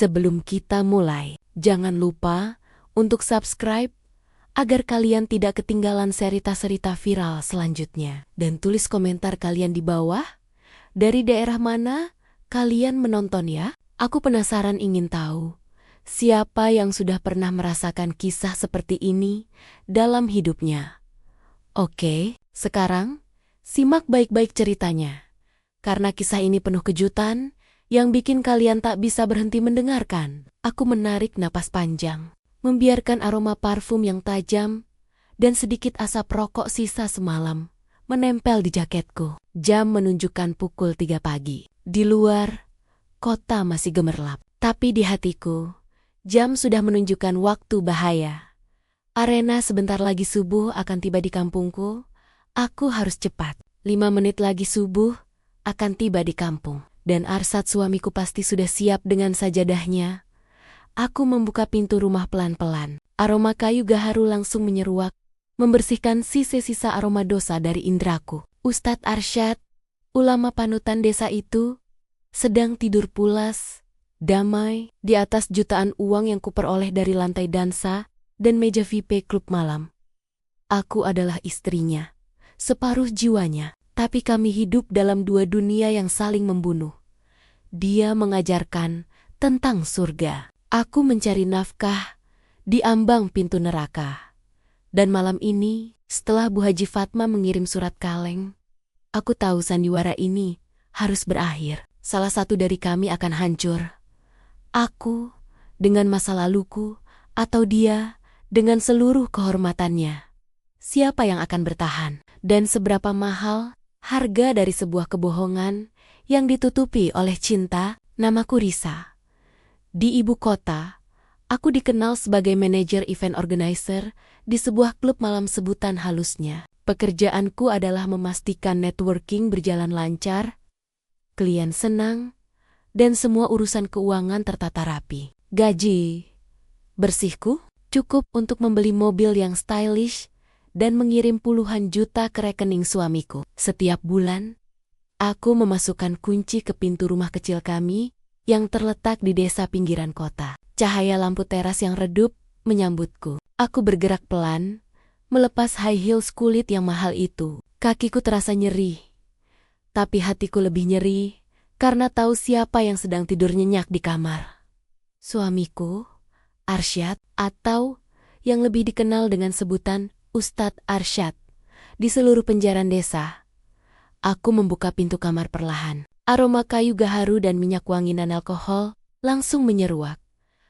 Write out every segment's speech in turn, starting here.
Sebelum kita mulai, jangan lupa untuk subscribe agar kalian tidak ketinggalan cerita-cerita viral selanjutnya. Dan tulis komentar kalian di bawah, dari daerah mana kalian menonton ya? Aku penasaran ingin tahu, siapa yang sudah pernah merasakan kisah seperti ini dalam hidupnya. Oke, sekarang simak baik-baik ceritanya. Karena kisah ini penuh kejutan yang bikin kalian tak bisa berhenti mendengarkan. Aku menarik napas panjang, membiarkan aroma parfum yang tajam dan sedikit asap rokok sisa semalam menempel di jaketku. Jam menunjukkan pukul 3 pagi. Di luar, kota masih gemerlap. Tapi di hatiku, jam sudah menunjukkan waktu bahaya. Arena sebentar lagi subuh akan tiba di kampungku. Aku harus cepat. 5 menit lagi subuh akan tiba di kampung. Dan Arsyad suamiku pasti sudah siap dengan sajadahnya. Aku membuka pintu rumah pelan-pelan. Aroma kayu gaharu langsung menyeruak, membersihkan sisa-sisa aroma dosa dari indraku. Ustadz Arsyad, ulama panutan desa itu, sedang tidur pulas, damai, di atas jutaan uang yang kuperoleh dari lantai dansa dan meja VIP klub malam. Aku adalah istrinya, separuh jiwanya, tapi kami hidup dalam dua dunia yang saling membunuh. Dia mengajarkan tentang surga. Aku mencari nafkah di ambang pintu neraka. Dan malam ini, setelah Bu Haji Fatma mengirim surat kaleng, aku tahu sandiwara ini harus berakhir. Salah satu dari kami akan hancur. Aku dengan masa laluku atau dia dengan seluruh kehormatannya. Siapa yang akan bertahan? Dan seberapa mahal harga dari sebuah kebohongan yang ditutupi oleh cinta? Namaku Risa. Di ibu kota, aku dikenal sebagai manajer event organizer di sebuah klub malam sebutan halusnya. Pekerjaanku adalah memastikan networking berjalan lancar, klien senang, dan semua urusan keuangan tertata rapi. Gaji bersihku cukup untuk membeli mobil yang stylish dan mengirim puluhan juta ke rekening suamiku. Setiap bulan, aku memasukkan kunci ke pintu rumah kecil kami yang terletak di desa pinggiran kota. Cahaya lampu teras yang redup menyambutku. Aku bergerak pelan, melepas high heels kulit yang mahal itu. Kakiku terasa nyeri, tapi hatiku lebih nyeri karena tahu siapa yang sedang tidur nyenyak di kamar. Suamiku, Arsyad, atau yang lebih dikenal dengan sebutan Ustadz Arsyad. Di seluruh penjara desa, aku membuka pintu kamar perlahan. Aroma kayu gaharu dan minyak wangi non-alkohol langsung menyeruak,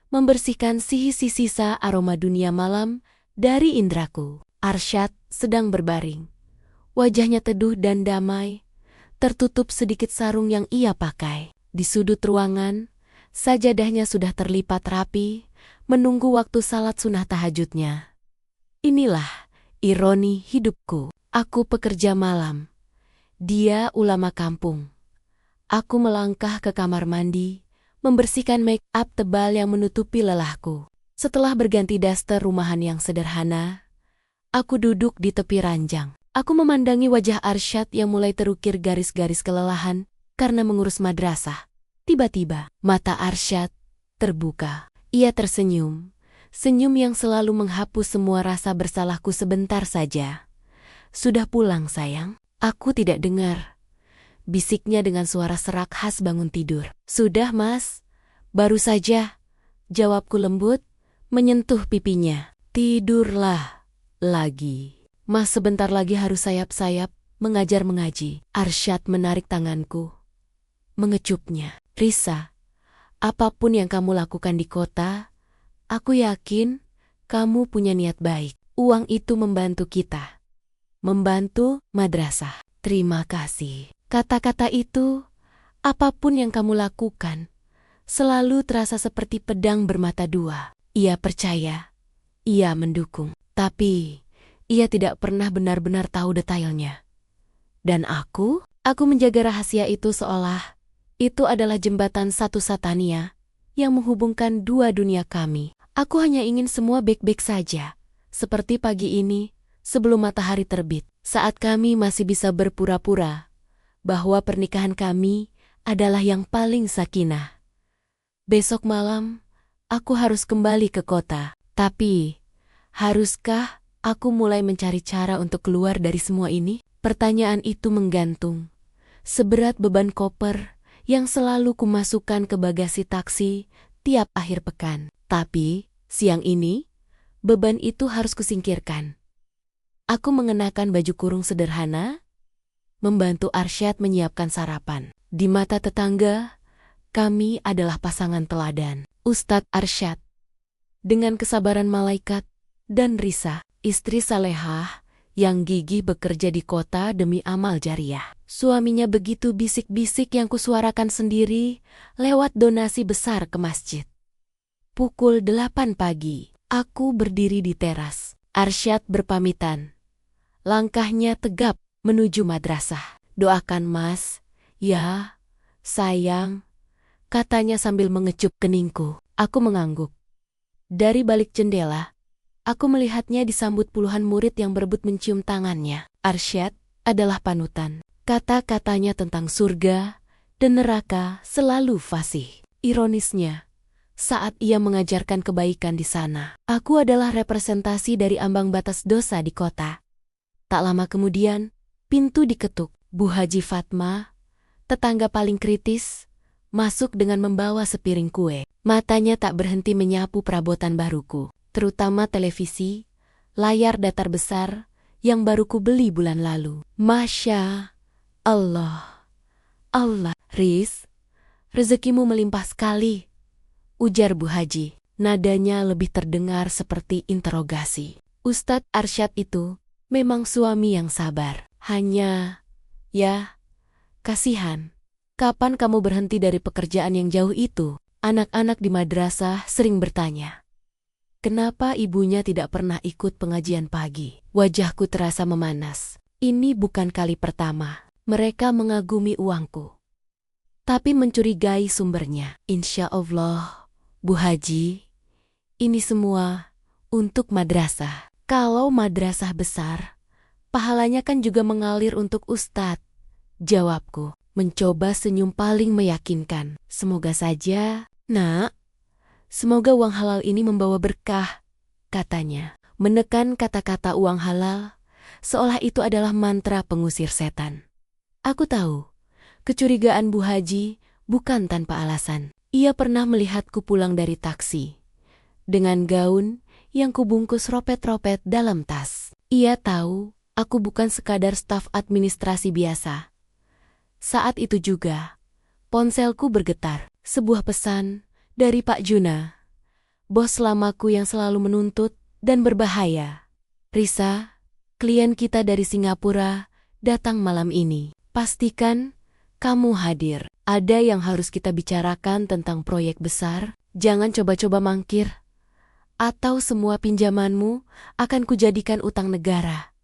membersihkan sisa aroma dunia malam dari indraku. Arsyad sedang berbaring. Wajahnya teduh dan damai, tertutup sedikit sarung yang ia pakai. Di sudut ruangan, sajadahnya sudah terlipat rapi, menunggu waktu salat sunah tahajudnya. Inilah ironi hidupku. Aku pekerja malam. Dia ulama kampung. Aku melangkah ke kamar mandi, membersihkan make up tebal yang menutupi lelahku. Setelah berganti daster rumahan yang sederhana, aku duduk di tepi ranjang. Aku memandangi wajah Arsyad yang mulai terukir garis-garis kelelahan karena mengurus madrasah. Tiba-tiba, mata Arsyad terbuka. Ia tersenyum, senyum yang selalu menghapus semua rasa bersalahku sebentar saja. Sudah pulang, sayang? Aku tidak dengar. Bisiknya dengan suara serak khas bangun tidur. Sudah, Mas. Baru saja. Jawabku lembut, menyentuh pipinya. Tidurlah lagi. Mas sebentar lagi harus sayap-sayap, mengajar mengaji. Arsyad menarik tanganku, mengecupnya. Risa, apapun yang kamu lakukan di kota, aku yakin kamu punya niat baik. Uang itu membantu kita. Membantu madrasah. Terima kasih. Kata-kata itu, apapun yang kamu lakukan, selalu terasa seperti pedang bermata dua. Ia percaya, ia mendukung, tapi ia tidak pernah benar-benar tahu detailnya. Dan aku menjaga rahasia itu seolah itu adalah jembatan satu satania yang menghubungkan dua dunia kami. Aku hanya ingin semua baik-baik saja, seperti pagi ini sebelum matahari terbit, saat kami masih bisa berpura-pura bahwa pernikahan kami adalah yang paling sakinah. Besok malam, aku harus kembali ke kota. Tapi, haruskah aku mulai mencari cara untuk keluar dari semua ini? Pertanyaan itu menggantung. Seberat beban koper yang selalu kumasukkan ke bagasi taksi tiap akhir pekan. Tapi, siang ini, beban itu harus kusingkirkan. Aku mengenakan baju kurung sederhana, membantu Arsyad menyiapkan sarapan. Di mata tetangga, kami adalah pasangan teladan. Ustadz Arsyad, dengan kesabaran malaikat, dan Risa, istri salehah yang gigih bekerja di kota demi amal jariah. Suaminya begitu bisik-bisik yang kusuarakan sendiri lewat donasi besar ke masjid. Pukul 8 pagi, aku berdiri di teras. Arsyad berpamitan. Langkahnya tegap menuju madrasah. Doakan Mas, ya, sayang, katanya sambil mengecup keningku. Aku mengangguk. Dari balik jendela, aku melihatnya disambut puluhan murid yang berebut mencium tangannya. Arsyad adalah panutan. Kata-katanya tentang surga dan neraka selalu fasih. Ironisnya, saat ia mengajarkan kebaikan di sana, aku adalah representasi dari ambang batas dosa di kota. Tak lama kemudian, pintu diketuk. Bu Haji Fatma, tetangga paling kritis, masuk dengan membawa sepiring kue. Matanya tak berhenti menyapu perabotan baruku, terutama televisi, layar datar besar yang baru ku beli bulan lalu. Masya Allah. Allah, Riz, rezekimu melimpah sekali, ujar Bu Haji. Nadanya lebih terdengar seperti interogasi. Ustadz Arsyad itu memang suami yang sabar. Hanya, ya, kasihan. Kapan kamu berhenti dari pekerjaan yang jauh itu? Anak-anak di madrasah sering bertanya. Kenapa ibunya tidak pernah ikut pengajian pagi? Wajahku terasa memanas. Ini bukan kali pertama mereka mengagumi uangku, tapi mencurigai sumbernya. Insya Allah, Bu Haji, ini semua untuk madrasah. Kalau madrasah besar, pahalanya kan juga mengalir untuk ustadz, jawabku, mencoba senyum paling meyakinkan. Semoga saja, Nak. Semoga uang halal ini membawa berkah, katanya. Menekan kata-kata uang halal, seolah itu adalah mantra pengusir setan. Aku tahu, kecurigaan Bu Haji bukan tanpa alasan. Ia pernah melihatku pulang dari taksi dengan gaun yang kubungkus ropet-ropet dalam tas. Ia tahu aku bukan sekadar staf administrasi biasa. Saat itu juga, ponselku bergetar. Sebuah pesan dari Pak Juna, bos lamaku yang selalu menuntut dan berbahaya. Risa, klien kita dari Singapura, datang malam ini. Pastikan kamu hadir. Ada yang harus kita bicarakan tentang proyek besar. Jangan coba-coba mangkir, atau semua pinjamanmu akan kujadikan utang negara.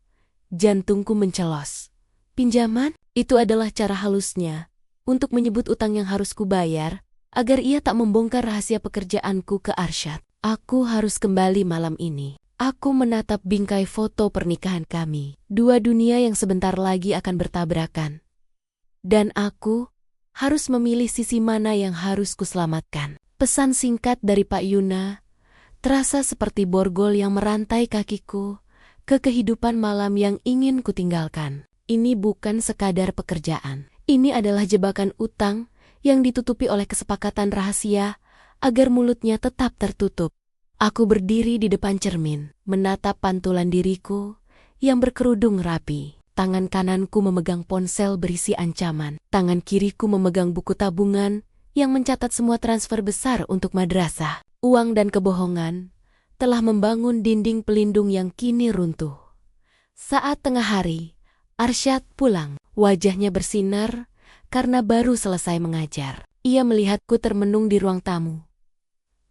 Jantungku mencelos. Pinjaman? Itu adalah cara halusnya untuk menyebut utang yang harus kubayar, agar ia tak membongkar rahasia pekerjaanku ke Arsyad. Aku harus kembali malam ini. Aku menatap bingkai foto pernikahan kami. Dua dunia yang sebentar lagi akan bertabrakan. Dan aku harus memilih sisi mana yang harus kuselamatkan. Pesan singkat dari Pak Yuna terasa seperti borgol yang merantai kakiku ke kehidupan malam yang ingin kutinggalkan. Ini bukan sekadar pekerjaan. Ini adalah jebakan utang yang ditutupi oleh kesepakatan rahasia agar mulutnya tetap tertutup. Aku berdiri di depan cermin, menatap pantulan diriku yang berkerudung rapi. Tangan kananku memegang ponsel berisi ancaman. Tangan kiriku memegang buku tabungan yang mencatat semua transfer besar untuk madrasah. Uang dan kebohongan telah membangun dinding pelindung yang kini runtuh. Saat tengah hari, Arsyad pulang. Wajahnya bersinar karena baru selesai mengajar. Ia melihatku termenung di ruang tamu.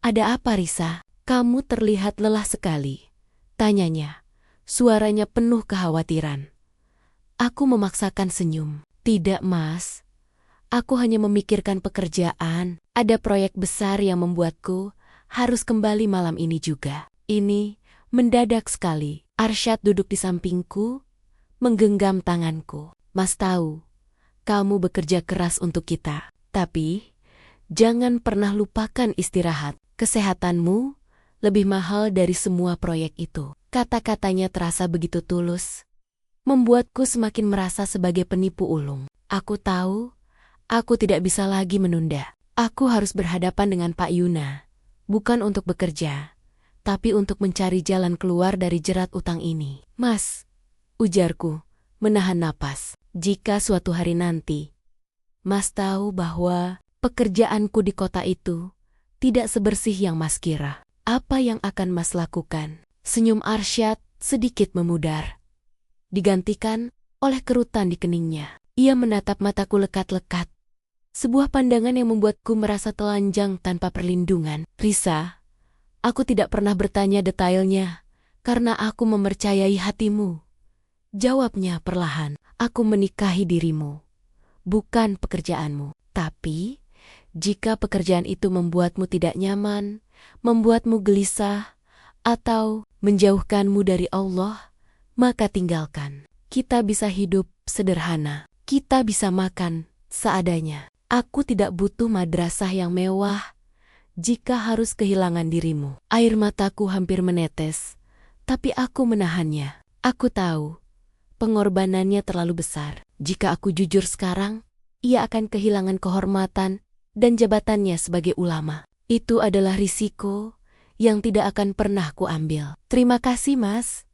Ada apa, Risa? Kamu terlihat lelah sekali, tanyanya. Suaranya penuh kekhawatiran. Aku memaksakan senyum. Tidak, Mas. Aku hanya memikirkan pekerjaan. Ada proyek besar yang membuatku harus kembali malam ini juga. Ini mendadak sekali. Arsyad duduk di sampingku, menggenggam tanganku. Mas tahu, kamu bekerja keras untuk kita. Tapi, Jangan pernah lupakan istirahat. Kesehatanmu lebih mahal dari semua proyek itu. Kata-katanya terasa begitu tulus, membuatku semakin merasa sebagai penipu ulung. Aku tahu, aku tidak bisa lagi menunda. Aku harus berhadapan dengan Pak Yuna, bukan untuk bekerja, tapi untuk mencari jalan keluar dari jerat utang ini. Mas, ujarku, menahan napas. Jika suatu hari nanti, Mas tahu bahwa pekerjaanku di kota itu tidak sebersih yang Mas kira, apa yang akan Mas lakukan? Senyum Arsyad sedikit memudar, digantikan oleh kerutan di keningnya. Ia menatap mataku lekat-lekat. Sebuah pandangan yang membuatku merasa telanjang tanpa perlindungan. Risa, aku tidak pernah bertanya detailnya, karena aku mempercayai hatimu. Jawabnya perlahan, aku menikahi dirimu, bukan pekerjaanmu. Tapi, jika pekerjaan itu membuatmu tidak nyaman, membuatmu gelisah, atau menjauhkanmu dari Allah, maka tinggalkan. Kita bisa hidup sederhana. Kita bisa makan seadanya. Aku tidak butuh madrasah yang mewah jika harus kehilangan dirimu. Air mataku hampir menetes, tapi aku menahannya. Aku tahu, pengorbanannya terlalu besar. Jika aku jujur sekarang, ia akan kehilangan kehormatan dan jabatannya sebagai ulama. Itu adalah risiko yang tidak akan pernah kuambil. Terima kasih, Mas.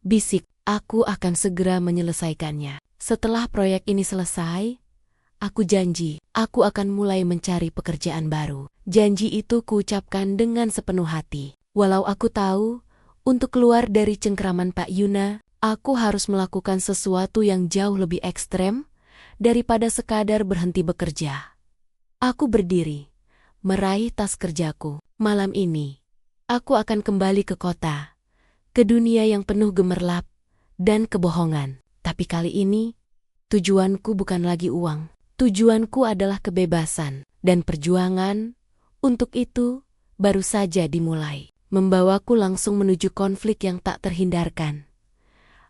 Bisik, aku akan segera menyelesaikannya. Setelah proyek ini selesai, aku janji, aku akan mulai mencari pekerjaan baru. Janji itu kuucapkan dengan sepenuh hati. Walau aku tahu, untuk keluar dari cengkraman Pak Yuna, aku harus melakukan sesuatu yang jauh lebih ekstrem daripada sekadar berhenti bekerja. Aku berdiri, meraih tas kerjaku. Malam ini, aku akan kembali ke kota, ke dunia yang penuh gemerlap dan kebohongan. Tapi kali ini, tujuanku bukan lagi uang. Tujuanku adalah kebebasan, dan perjuangan untuk itu baru saja dimulai. Membawaku langsung menuju konflik yang tak terhindarkan.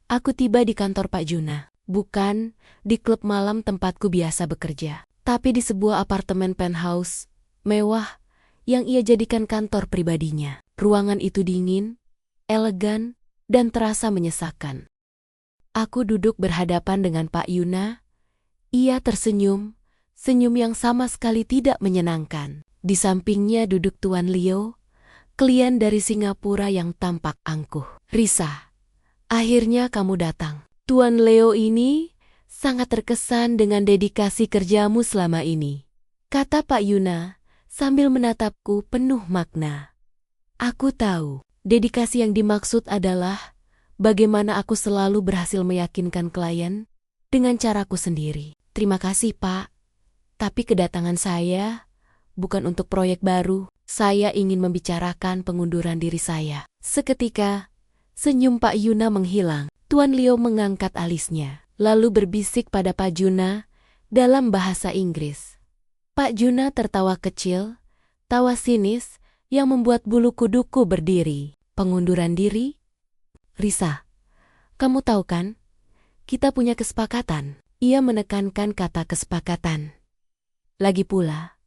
Aku tiba di kantor Pak Juna, bukan di klub malam tempatku biasa bekerja, tapi di sebuah apartemen penthouse mewah yang ia jadikan kantor pribadinya. Ruangan itu dingin, elegan, dan terasa menyesakan. Aku duduk berhadapan dengan Pak Yuna. Ia tersenyum, senyum yang sama sekali tidak menyenangkan. Di sampingnya duduk Tuan Leo, klien dari Singapura yang tampak angkuh. Risa, akhirnya kamu datang. Tuan Leo ini sangat terkesan dengan dedikasi kerjamu selama ini, kata Pak Yuna sambil menatapku penuh makna. Aku tahu, dedikasi yang dimaksud adalah bagaimana aku selalu berhasil meyakinkan klien dengan caraku sendiri. Terima kasih, Pak. Tapi kedatangan saya bukan untuk proyek baru. Saya ingin membicarakan pengunduran diri saya. Seketika, senyum Pak Yuna menghilang. Tuan Leo mengangkat alisnya, lalu berbisik pada Pak Juna dalam bahasa Inggris. Pak Juna tertawa kecil, tawa sinis yang membuat bulu kuduku berdiri. Pengunduran diri? Risa, kamu tahu kan? Kita punya kesepakatan. Ia menekankan kata kesepakatan. Lagi pula,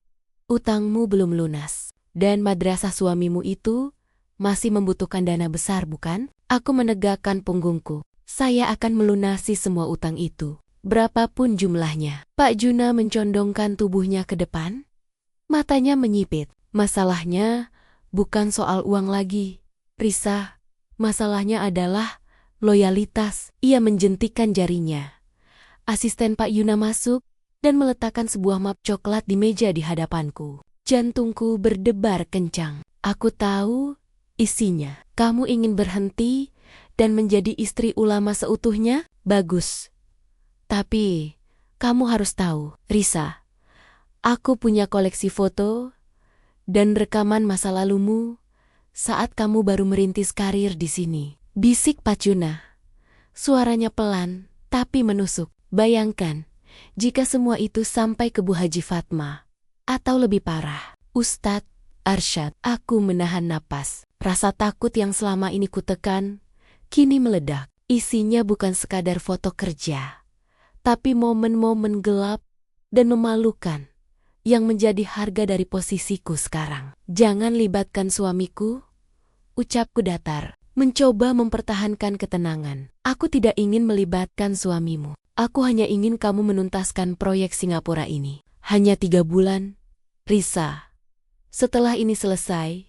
utangmu belum lunas, dan madrasah suamimu itu masih membutuhkan dana besar, bukan? Aku menegakkan punggungku. Saya akan melunasi semua utang itu, berapapun jumlahnya. Pak Juna mencondongkan tubuhnya ke depan. Matanya menyipit. Masalahnya bukan soal uang lagi, Risa. Masalahnya adalah loyalitas. Ia menjentikan jarinya. Asisten Pak Yuna masuk dan meletakkan sebuah map coklat di meja di hadapanku. Jantungku berdebar kencang. Aku tahu isinya. Kamu ingin berhenti dan menjadi istri ulama seutuhnya? Bagus. Tapi kamu harus tahu, Risa, aku punya koleksi foto dan rekaman masa lalumu saat kamu baru merintis karir di sini. Bisik Pak Juna. Suaranya pelan tapi menusuk. Bayangkan, jika semua itu sampai ke Bu Haji Fatma. Atau lebih parah, Ustadz Arsyad. Aku menahan napas. Rasa takut yang selama ini kutekan, kini meledak. Isinya bukan sekadar foto kerja, tapi momen-momen gelap dan memalukan yang menjadi harga dari posisiku sekarang. Jangan libatkan suamiku, ucapku datar, mencoba mempertahankan ketenangan. Aku tidak ingin melibatkan suamimu. Aku hanya ingin kamu menuntaskan proyek Singapura ini. Hanya 3 bulan, Risa. Setelah ini selesai,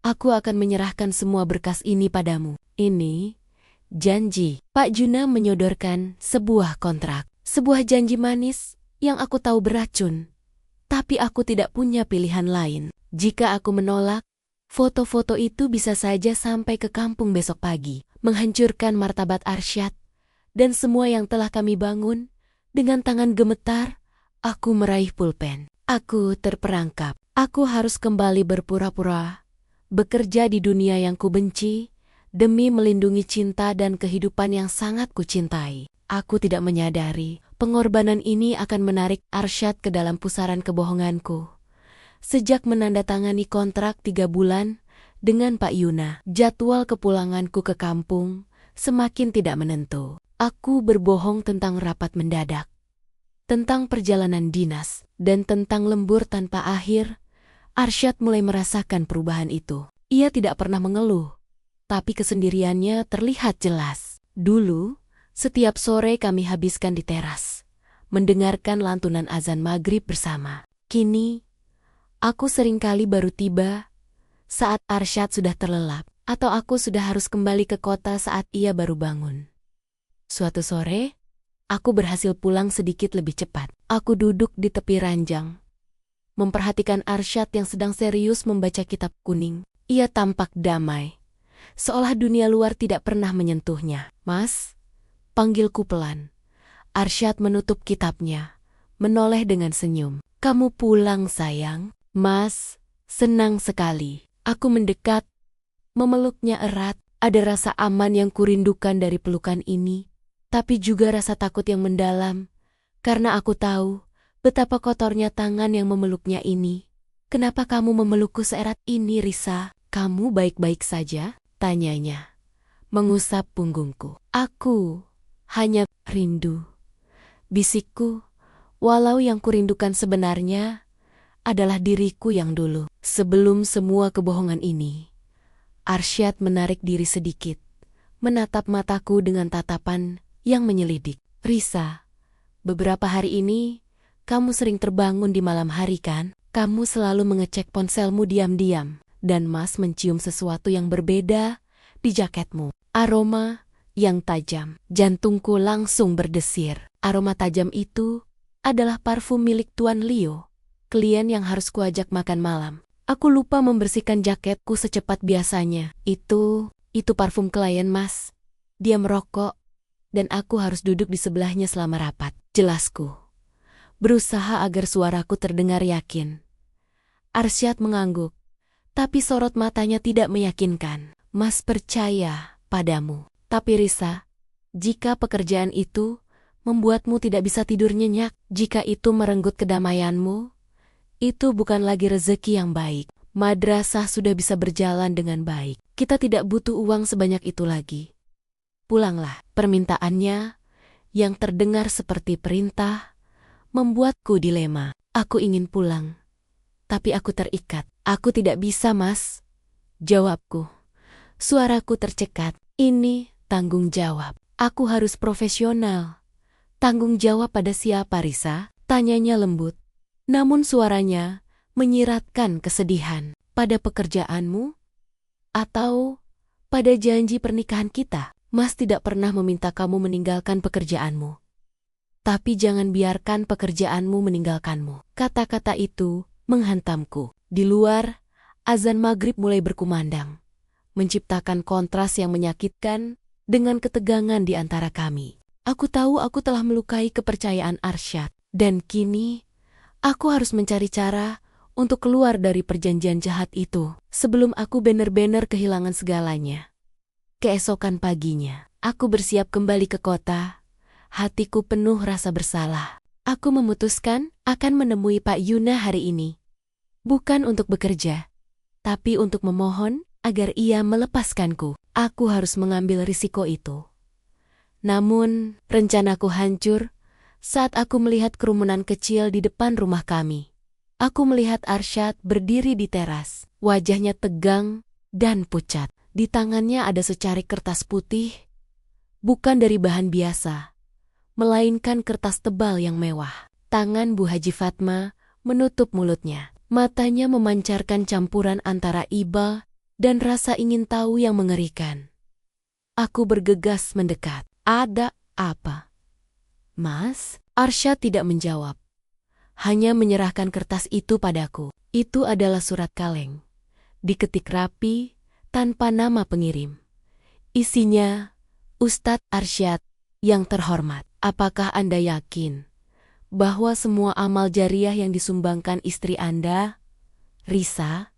aku akan menyerahkan semua berkas ini padamu. Ini janji. Pak Juna menyodorkan sebuah kontrak. Sebuah janji manis yang aku tahu beracun. Tapi aku tidak punya pilihan lain. Jika aku menolak, foto-foto itu bisa saja sampai ke kampung besok pagi, menghancurkan martabat Arsyad dan semua yang telah kami bangun. Dengan tangan gemetar, aku meraih pulpen. Aku terperangkap. Aku harus kembali berpura-pura bekerja di dunia yang kubenci demi melindungi cinta dan kehidupan yang sangat kucintai. Aku tidak menyadari pengorbanan ini akan menarik Arsyad ke dalam pusaran kebohonganku. Sejak menandatangani kontrak 3 bulan dengan Pak Yuna, jadwal kepulanganku ke kampung semakin tidak menentu. Aku berbohong tentang rapat mendadak, tentang perjalanan dinas, dan tentang lembur tanpa akhir. Arsyad mulai merasakan perubahan itu. Ia tidak pernah mengeluh, tapi kesendiriannya terlihat jelas. Dulu, setiap sore kami habiskan di teras, mendengarkan lantunan azan maghrib bersama. Kini, aku seringkali baru tiba saat Arsyad sudah terlelap, atau aku sudah harus kembali ke kota saat ia baru bangun. Suatu sore, aku berhasil pulang sedikit lebih cepat. Aku duduk di tepi ranjang, memperhatikan Arsyad yang sedang serius membaca kitab kuning. Ia tampak damai, seolah dunia luar tidak pernah menyentuhnya. Mas, panggilku pelan. Arsyad menutup kitabnya, menoleh dengan senyum. Kamu pulang, sayang. Mas, senang sekali. Aku mendekat, memeluknya erat. Ada rasa aman yang kurindukan dari pelukan ini, tapi juga rasa takut yang mendalam, karena aku tahu betapa kotornya tangan yang memeluknya ini. Kenapa kamu memelukku seerat ini, Risa? Kamu baik-baik saja? Tanyanya, mengusap punggungku. Aku hanya rindu, bisikku, walau yang kurindukan sebenarnya adalah diriku yang dulu. Sebelum semua kebohongan ini, Arsyad menarik diri sedikit, menatap mataku dengan tatapan yang menyelidik. Risa, beberapa hari ini kamu sering terbangun di malam hari kan? Kamu selalu mengecek ponselmu diam-diam, dan Mas mencium sesuatu yang berbeda di jaketmu. Aroma yang tajam. Jantungku langsung berdesir. Aroma tajam itu adalah parfum milik Tuan Leo, klien yang harus kuajak makan malam. Aku lupa membersihkan jaketku secepat biasanya. Itu parfum klien, Mas. Dia merokok, dan aku harus duduk di sebelahnya selama rapat. Jelasku, berusaha agar suaraku terdengar yakin. Arsyad mengangguk, tapi sorot matanya tidak meyakinkan. Mas percaya padamu. Tapi Risa, jika pekerjaan itu membuatmu tidak bisa tidur nyenyak, jika itu merenggut kedamaianmu, itu bukan lagi rezeki yang baik. Madrasah sudah bisa berjalan dengan baik. Kita tidak butuh uang sebanyak itu lagi. Pulanglah. Permintaannya yang terdengar seperti perintah membuatku dilema. Aku ingin pulang, tapi aku terikat. Aku tidak bisa, Mas. Jawabku. Suaraku tercekat. Ini tanggung jawab. Aku harus profesional. Tanggung jawab pada siapa, Risa? Tanyanya lembut. Namun suaranya menyiratkan kesedihan. Pada pekerjaanmu? Atau pada janji pernikahan kita? Mas tidak pernah meminta kamu meninggalkan pekerjaanmu. Tapi jangan biarkan pekerjaanmu meninggalkanmu. Kata-kata itu menghantamku. Di luar, azan maghrib mulai berkumandang, menciptakan kontras yang menyakitkan dengan ketegangan di antara kami. Aku tahu aku telah melukai kepercayaan Arsyad, dan kini aku harus mencari cara untuk keluar dari perjanjian jahat itu sebelum aku benar-benar kehilangan segalanya. Keesokan paginya, aku bersiap kembali ke kota. Hatiku penuh rasa bersalah. Aku memutuskan akan menemui Pak Yuna hari ini. Bukan untuk bekerja, tapi untuk memohon agar ia melepaskanku. Aku harus mengambil risiko itu. Namun, rencanaku hancur saat aku melihat kerumunan kecil di depan rumah kami. Aku melihat Arsyad berdiri di teras. Wajahnya tegang dan pucat. Di tangannya ada secari kertas putih, bukan dari bahan biasa, melainkan kertas tebal yang mewah. Tangan Bu Haji Fatma menutup mulutnya. Matanya memancarkan campuran antara iba dan rasa ingin tahu yang mengerikan. Aku bergegas mendekat. Ada apa? Mas? Arsyad tidak menjawab. Hanya menyerahkan kertas itu padaku. Itu adalah surat kaleng. Diketik rapi, tanpa nama pengirim. Isinya, Ustadz Arsyad yang terhormat. Apakah Anda yakin bahwa semua amal jariah yang disumbangkan istri Anda, Risa,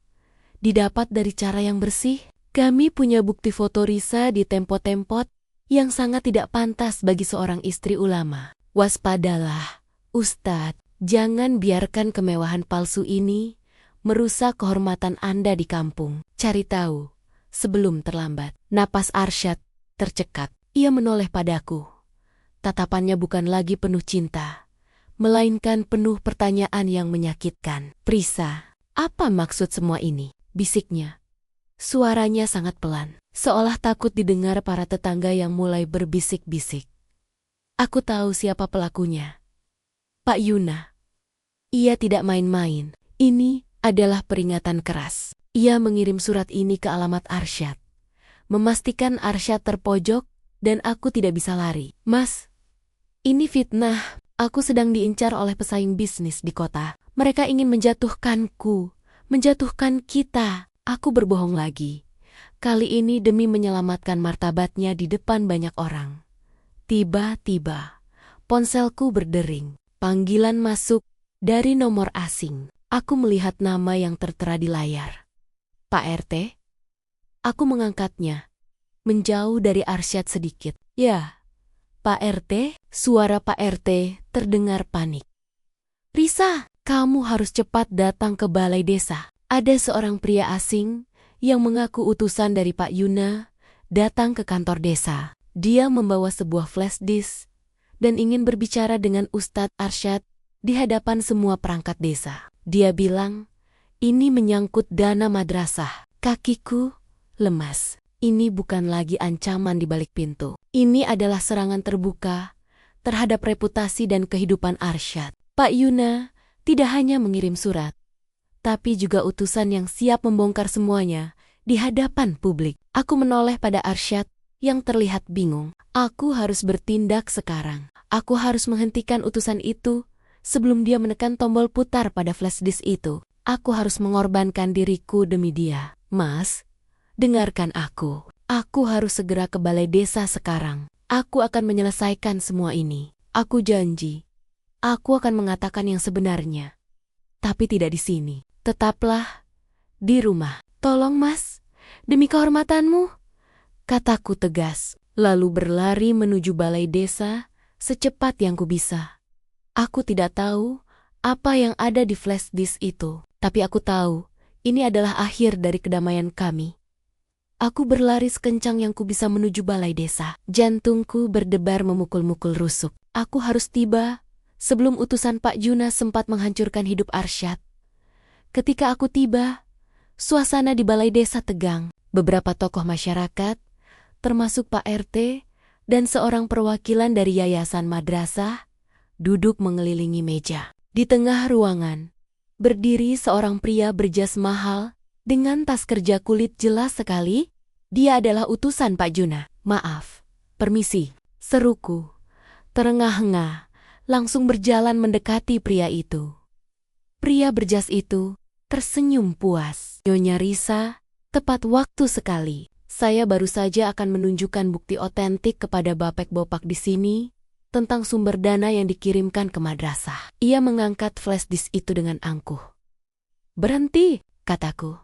didapat dari cara yang bersih? Kami punya bukti foto Risa di tempot-tempot yang sangat tidak pantas bagi seorang istri ulama. Waspadalah, Ustadz, jangan biarkan kemewahan palsu ini merusak kehormatan Anda di kampung. Cari tahu sebelum terlambat. Napas Arsyad tercekat. Ia menoleh padaku. Tatapannya bukan lagi penuh cinta, melainkan penuh pertanyaan yang menyakitkan. Prisa, apa maksud semua ini? Bisiknya. Suaranya sangat pelan, seolah takut didengar para tetangga yang mulai berbisik-bisik. Aku tahu siapa pelakunya. Pak Yuna. Ia tidak main-main. Ini adalah peringatan keras. Ia mengirim surat ini ke alamat Arsyad, memastikan Arsyad terpojok dan aku tidak bisa lari. Mas, ini fitnah. Aku sedang diincar oleh pesaing bisnis di kota. Mereka ingin menjatuhkanku, menjatuhkan kita. Aku berbohong lagi. Kali ini demi menyelamatkan martabatnya di depan banyak orang. Tiba-tiba, ponselku berdering. Panggilan masuk dari nomor asing. Aku melihat nama yang tertera di layar. Pak RT? Aku mengangkatnya, menjauh dari Arsyad sedikit. Ya, Pak RT? Suara Pak RT terdengar panik. Risa, kamu harus cepat datang ke balai desa. Ada seorang pria asing yang mengaku utusan dari Pak Yuna datang ke kantor desa. Dia membawa sebuah flash disk dan ingin berbicara dengan Ustadz Arsyad di hadapan semua perangkat desa. Dia bilang, ini menyangkut dana madrasah. Kakiku lemas. Ini bukan lagi ancaman di balik pintu. Ini adalah serangan terbuka terhadap reputasi dan kehidupan Arsyad. Pak Yuna tidak hanya mengirim surat, tapi juga utusan yang siap membongkar semuanya di hadapan publik. Aku menoleh pada Arsyad yang terlihat bingung. Aku harus bertindak sekarang. Aku harus menghentikan utusan itu sebelum dia menekan tombol putar pada flash disk itu. Aku harus mengorbankan diriku demi dia. Mas, dengarkan aku. Aku harus segera ke balai desa sekarang. Aku akan menyelesaikan semua ini. Aku janji. Aku akan mengatakan yang sebenarnya. Tapi tidak di sini. Tetaplah di rumah. Tolong mas, demi kehormatanmu, kataku tegas, lalu berlari menuju balai desa secepat yang kubisa. Aku tidak tahu apa yang ada di flash disk itu, tapi aku tahu ini adalah akhir dari kedamaian kami. Aku berlari sekencang yang kubisa menuju balai desa. Jantungku berdebar memukul-mukul rusuk. Aku harus tiba sebelum utusan Pak Yuna sempat menghancurkan hidup Arsyad. Ketika aku tiba, suasana di balai desa tegang. Beberapa tokoh masyarakat, termasuk Pak RT dan seorang perwakilan dari yayasan madrasah, duduk mengelilingi meja. Di tengah ruangan, berdiri seorang pria berjas mahal dengan tas kerja kulit jelas sekali. Dia adalah utusan Pak Yuna. Maaf, permisi, seruku. Terengah-engah, langsung berjalan mendekati pria itu. Pria berjas itu tersenyum puas. Nyonya Risa, tepat waktu sekali. Saya baru saja akan menunjukkan bukti otentik kepada Bapek-Bopak di sini tentang sumber dana yang dikirimkan ke madrasah. Ia mengangkat flash disk itu dengan angkuh. Berhenti, kataku.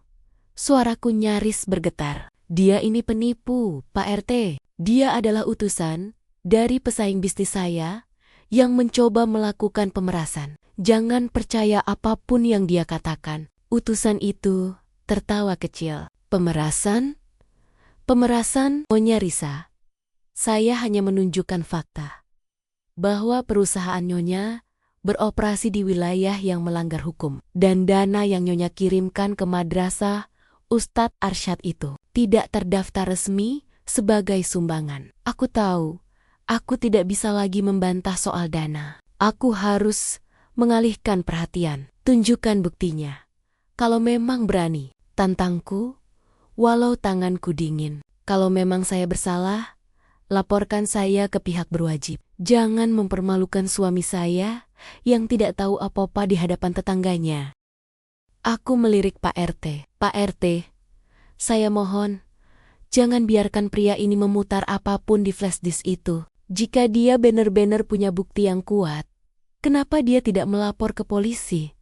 Suaraku nyaris bergetar. Dia ini penipu, Pak RT. Dia adalah utusan dari pesaing bisnis saya yang mencoba melakukan pemerasan. Jangan percaya apapun yang dia katakan. Utusan itu tertawa kecil. Pemerasan? Pemerasan, Nyonya Risa. Saya hanya menunjukkan fakta bahwa perusahaan Nyonya beroperasi di wilayah yang melanggar hukum. Dan dana yang Nyonya kirimkan ke madrasah Ustadz Arsyad itu tidak terdaftar resmi sebagai sumbangan. Aku tahu, aku tidak bisa lagi membantah soal dana. Aku harus mengalihkan perhatian. Tunjukkan buktinya. Kalau memang berani, tantangku, walau tanganku dingin. Kalau memang saya bersalah, laporkan saya ke pihak berwajib. Jangan mempermalukan suami saya yang tidak tahu apa-apa di hadapan tetangganya. Aku melirik Pak RT. Pak RT, saya mohon, jangan biarkan pria ini memutar apapun di flash disk itu. Jika dia benar-benar punya bukti yang kuat, kenapa dia tidak melapor ke polisi,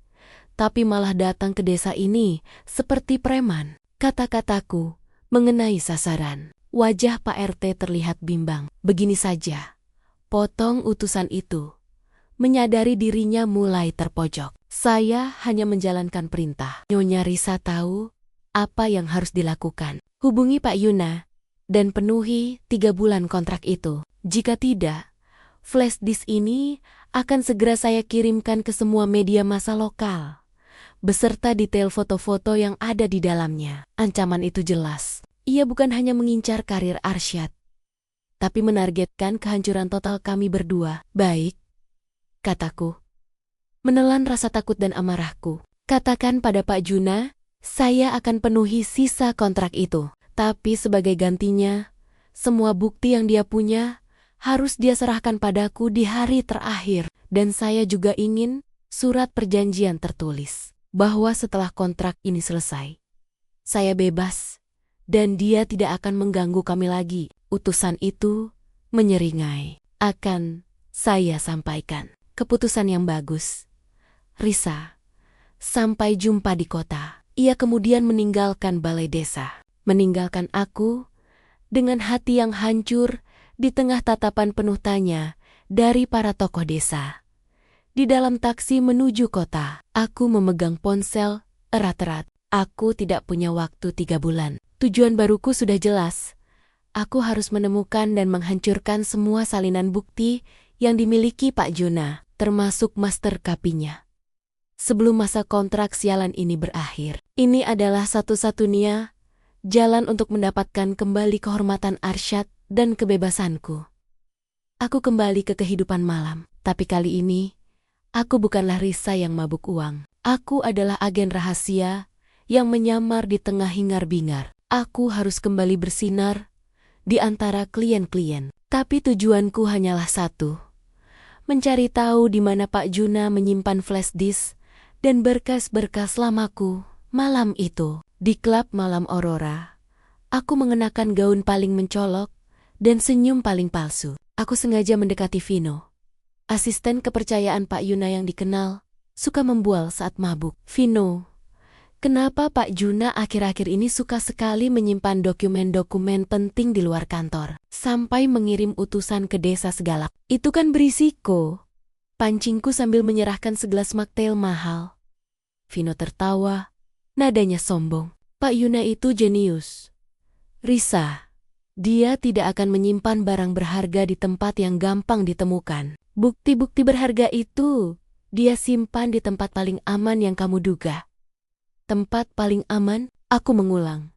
tapi malah datang ke desa ini seperti preman? Kata-kataku mengenai sasaran. Wajah Pak RT terlihat bimbang. Begini saja, potong utusan itu. Menyadari dirinya mulai terpojok. Saya hanya menjalankan perintah. Nyonya Risa tahu apa yang harus dilakukan. Hubungi Pak Yuna dan penuhi 3 bulan kontrak itu. Jika tidak, flash disk ini akan segera saya kirimkan ke semua media massa lokal, beserta detail foto-foto yang ada di dalamnya. Ancaman itu jelas. Ia bukan hanya mengincar karir Arsyad, tapi menargetkan kehancuran total kami berdua. Baik, kataku, menelan rasa takut dan amarahku. Katakan pada Pak Juna, saya akan penuhi sisa kontrak itu. Tapi sebagai gantinya, semua bukti yang dia punya harus dia serahkan padaku di hari terakhir. Dan saya juga ingin surat perjanjian tertulis bahwa setelah kontrak ini selesai, saya bebas dan dia tidak akan mengganggu kami lagi. Utusan itu menyeringai. Akan saya sampaikan. Keputusan yang bagus. Risa, sampai jumpa di kota. Ia kemudian meninggalkan balai desa. Meninggalkan aku dengan hati yang hancur di tengah tatapan penuh tanya dari para tokoh desa. Di dalam taksi menuju kota, aku memegang ponsel erat-erat. Aku tidak punya waktu 3 bulan. Tujuan baruku sudah jelas. Aku harus menemukan dan menghancurkan semua salinan bukti yang dimiliki Pak Juna, termasuk master kapinya. Sebelum masa kontrak sialan ini berakhir, ini adalah satu-satunya jalan untuk mendapatkan kembali kehormatan Arsyad dan kebebasanku. Aku kembali ke kehidupan malam, tapi kali ini, aku bukanlah Risa yang mabuk uang. Aku adalah agen rahasia yang menyamar di tengah hingar-bingar. Aku harus kembali bersinar di antara klien-klien. Tapi tujuanku hanyalah satu, mencari tahu di mana Pak Juna menyimpan flash disk dan berkas-berkas lamaku malam itu. Di klub malam Aurora, aku mengenakan gaun paling mencolok dan senyum paling palsu. Aku sengaja mendekati Vino, asisten kepercayaan Pak Yuna yang dikenal suka membual saat mabuk. Vino, kenapa Pak Juna akhir-akhir ini suka sekali menyimpan dokumen-dokumen penting di luar kantor, sampai mengirim utusan ke desa segala? Itu kan berisiko. Pancingku sambil menyerahkan segelas mocktail mahal. Vino tertawa, nadanya sombong. Pak Yuna itu jenius. Risa, dia tidak akan menyimpan barang berharga di tempat yang gampang ditemukan. Bukti-bukti berharga itu dia simpan di tempat paling aman yang kamu duga. Tempat paling aman? Aku mengulang.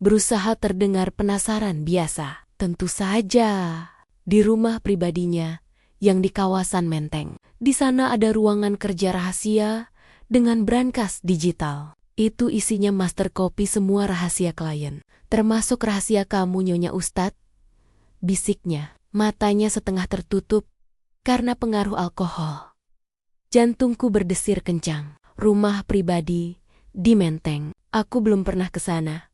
Berusaha terdengar penasaran biasa. Tentu saja, di rumah pribadinya yang di kawasan Menteng. Di sana ada ruangan kerja rahasia dengan brankas digital. Itu isinya master copy semua rahasia klien, termasuk rahasia kamu Nyonya Ustadz. Bisiknya, matanya setengah tertutup karena pengaruh alkohol. Jantungku berdesir kencang. Rumah pribadi di Menteng. Aku belum pernah ke sana,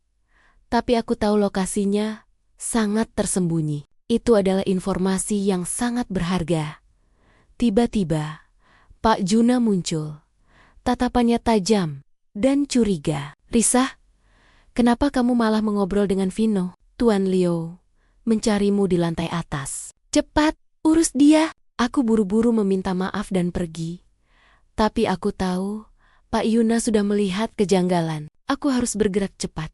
tapi aku tahu lokasinya sangat tersembunyi. Itu adalah informasi yang sangat berharga. Tiba-tiba, Pak Juna muncul. Tatapannya tajam dan curiga. Risa, kenapa kamu malah mengobrol dengan Vino? Tuan Leo mencarimu di lantai atas. Cepat, urus dia. Aku buru-buru meminta maaf dan pergi. Tapi aku tahu, Pak Yuna sudah melihat kejanggalan. Aku harus bergerak cepat.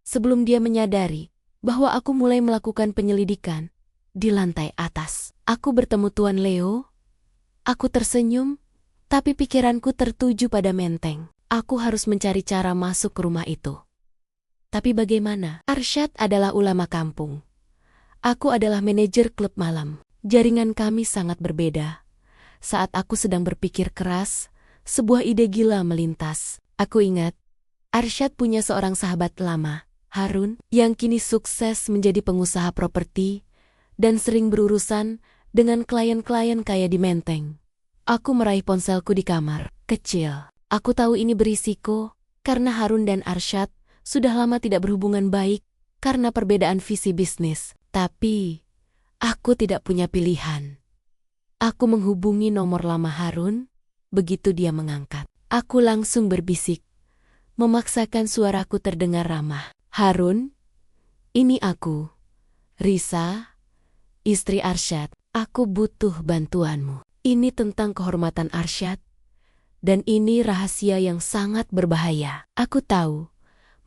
Sebelum dia menyadari bahwa aku mulai melakukan penyelidikan di lantai atas. Aku bertemu Tuan Leo. Aku tersenyum Tapi pikiranku tertuju pada Menteng. Aku harus mencari cara masuk ke rumah itu. Tapi bagaimana? Arsyad adalah ulama kampung. Aku adalah manajer klub malam. Jaringan kami sangat berbeda. Saat aku sedang berpikir keras, sebuah ide gila melintas. Aku ingat, Arsyad punya seorang sahabat lama, Harun, yang kini sukses menjadi pengusaha properti dan sering berurusan dengan klien-klien kaya di Menteng. Aku meraih ponselku di kamar, kecil. Aku tahu ini berisiko, karena Harun dan Arsyad sudah lama tidak berhubungan baik karena perbedaan visi bisnis. Tapi, aku tidak punya pilihan. Aku menghubungi nomor lama Harun, begitu dia mengangkat. Aku langsung berbisik, memaksakan suaraku terdengar ramah. Harun, ini aku, Risa, istri Arsyad. Aku butuh bantuanmu. Ini tentang kehormatan Arsyad, dan ini rahasia yang sangat berbahaya. Aku tahu,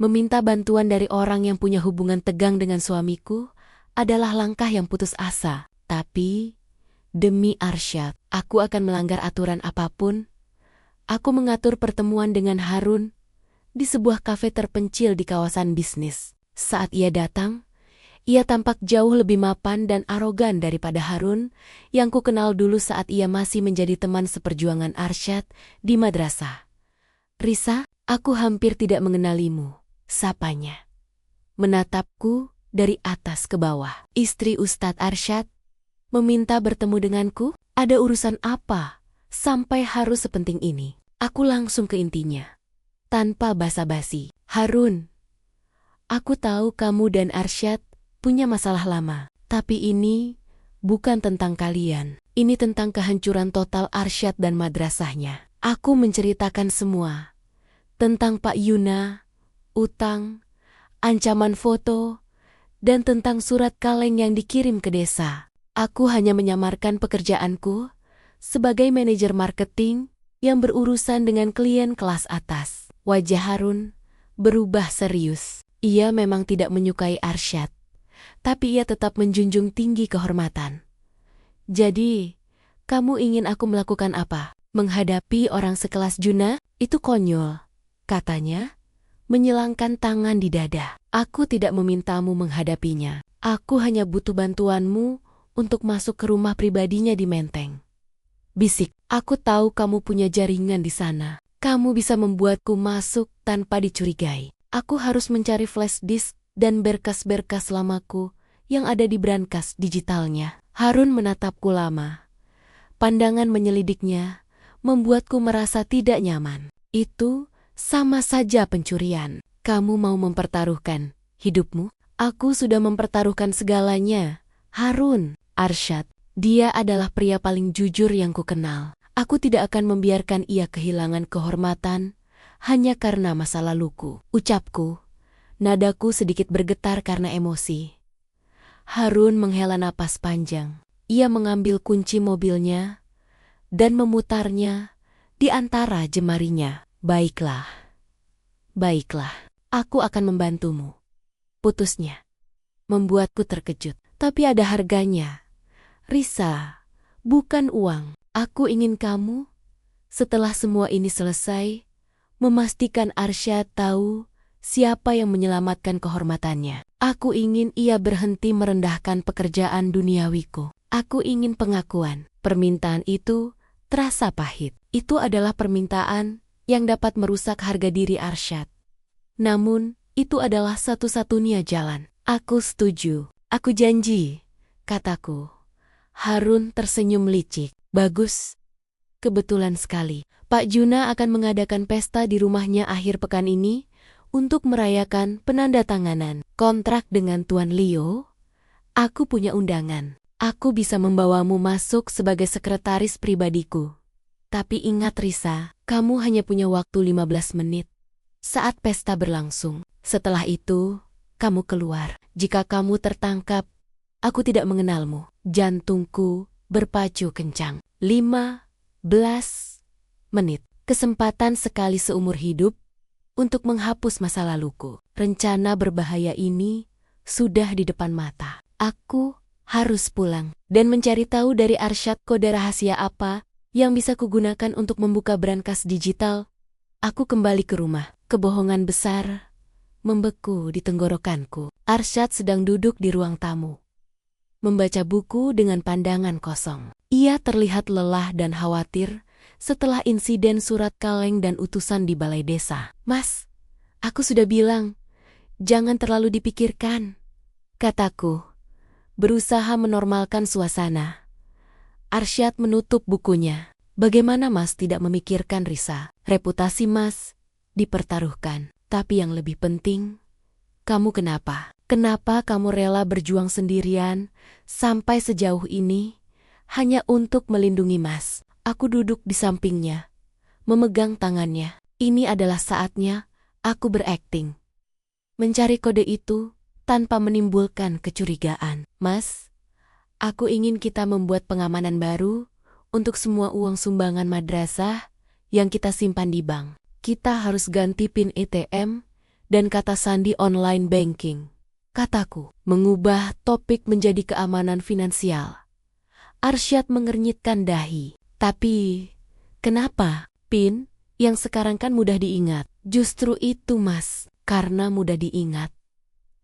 meminta bantuan dari orang yang punya hubungan tegang dengan suamiku adalah langkah yang putus asa. Tapi, demi Arsyad, aku akan melanggar aturan apapun. Aku mengatur pertemuan dengan Harun di sebuah kafe terpencil di kawasan bisnis. Saat ia datang, ia tampak jauh lebih mapan dan arogan daripada Harun yang ku kenal dulu saat ia masih menjadi teman seperjuangan Arsyad di madrasah. Risa, aku hampir tidak mengenalimu, sapanya. Menatapku dari atas ke bawah. Istri Ustadz Arsyad meminta bertemu denganku. Ada urusan apa sampai harus sepenting ini? Aku langsung ke intinya, tanpa basa-basi. Harun, aku tahu kamu dan Arsyad punya masalah lama. Tapi ini bukan tentang kalian. Ini tentang kehancuran total Arsyad dan madrasahnya. Aku menceritakan semua. Tentang Pak Yuna, utang, ancaman foto, dan tentang surat kaleng yang dikirim ke desa. Aku hanya menyamarkan pekerjaanku sebagai manajer marketing yang berurusan dengan klien kelas atas. Wajah Harun berubah serius. Ia memang tidak menyukai Arsyad, tapi ia tetap menjunjung tinggi kehormatan. Jadi, kamu ingin aku melakukan apa? Menghadapi orang sekelas Juna? Itu konyol, katanya, menyilangkan tangan di dada. Aku tidak memintamu menghadapinya. Aku hanya butuh bantuanmu untuk masuk ke rumah pribadinya di Menteng. Bisik, aku tahu kamu punya jaringan di sana. Kamu bisa membuatku masuk tanpa dicurigai. Aku harus mencari flash disk dan berkas-berkas lamaku yang ada di brankas digitalnya. Harun menatapku lama. Pandangan menyelidiknya membuatku merasa tidak nyaman. Itu sama saja pencurian. Kamu mau mempertaruhkan hidupmu? Aku sudah mempertaruhkan segalanya. Harun, Arsyad, dia adalah pria paling jujur yang kukenal. Aku tidak akan membiarkan ia kehilangan kehormatan hanya karena masa laluku. Ucapku, nadaku sedikit bergetar karena emosi. Harun menghela napas panjang. Ia mengambil kunci mobilnya dan memutarnya di antara jemarinya. Baiklah. Baiklah, aku akan membantumu. Putusnya membuatku terkejut. Tapi ada harganya. Risa, bukan uang. Aku ingin kamu, setelah semua ini selesai, memastikan Arsyad tahu siapa yang menyelamatkan kehormatannya. Aku ingin ia berhenti merendahkan pekerjaan duniawiku. Aku ingin pengakuan. Permintaan itu terasa pahit. Itu adalah permintaan yang dapat merusak harga diri Arsyad. Namun, itu adalah satu-satunya jalan. Aku setuju. Aku janji, kataku. Harun tersenyum licik. Bagus. Kebetulan sekali. Pak Juna akan mengadakan pesta di rumahnya akhir pekan ini untuk merayakan penandatanganan kontrak dengan Tuan Leo. Aku punya undangan. Aku bisa membawamu masuk sebagai sekretaris pribadiku. Tapi ingat Risa, kamu hanya punya waktu 15 menit. Saat pesta berlangsung. Setelah itu, kamu keluar. Jika kamu tertangkap, aku tidak mengenalmu. Jantungku berpacu kencang. 15 menit. Kesempatan sekali seumur hidup untuk menghapus masa laluku. Rencana berbahaya ini sudah di depan mata. Aku harus pulang dan mencari tahu dari Arsyad kode rahasia apa yang bisa kugunakan untuk membuka brankas digital. Aku kembali ke rumah. Kebohongan besar membeku di tenggorokanku. Arsyad sedang duduk di ruang tamu, membaca buku dengan pandangan kosong. Ia terlihat lelah dan khawatir setelah insiden surat kaleng dan utusan di balai desa. "Mas, aku sudah bilang, jangan terlalu dipikirkan," kataku, berusaha menormalkan suasana. Arsyad menutup bukunya. "Bagaimana Mas tidak memikirkan, Risa? Reputasi Mas dipertaruhkan. Tapi yang lebih penting, kamu kenapa? Kenapa kamu rela berjuang sendirian sampai sejauh ini hanya untuk melindungi Mas?" Aku duduk di sampingnya, memegang tangannya. Ini adalah saatnya aku berakting, mencari kode itu tanpa menimbulkan kecurigaan. "Mas, aku ingin kita membuat pengamanan baru untuk semua uang sumbangan madrasah yang kita simpan di bank. Kita harus ganti PIN ATM dan kata sandi online banking," kataku, mengubah topik menjadi keamanan finansial. Arsyad mengernyitkan dahi. "Tapi, kenapa? PIN yang sekarang kan mudah diingat." "Justru itu Mas, karena mudah diingat,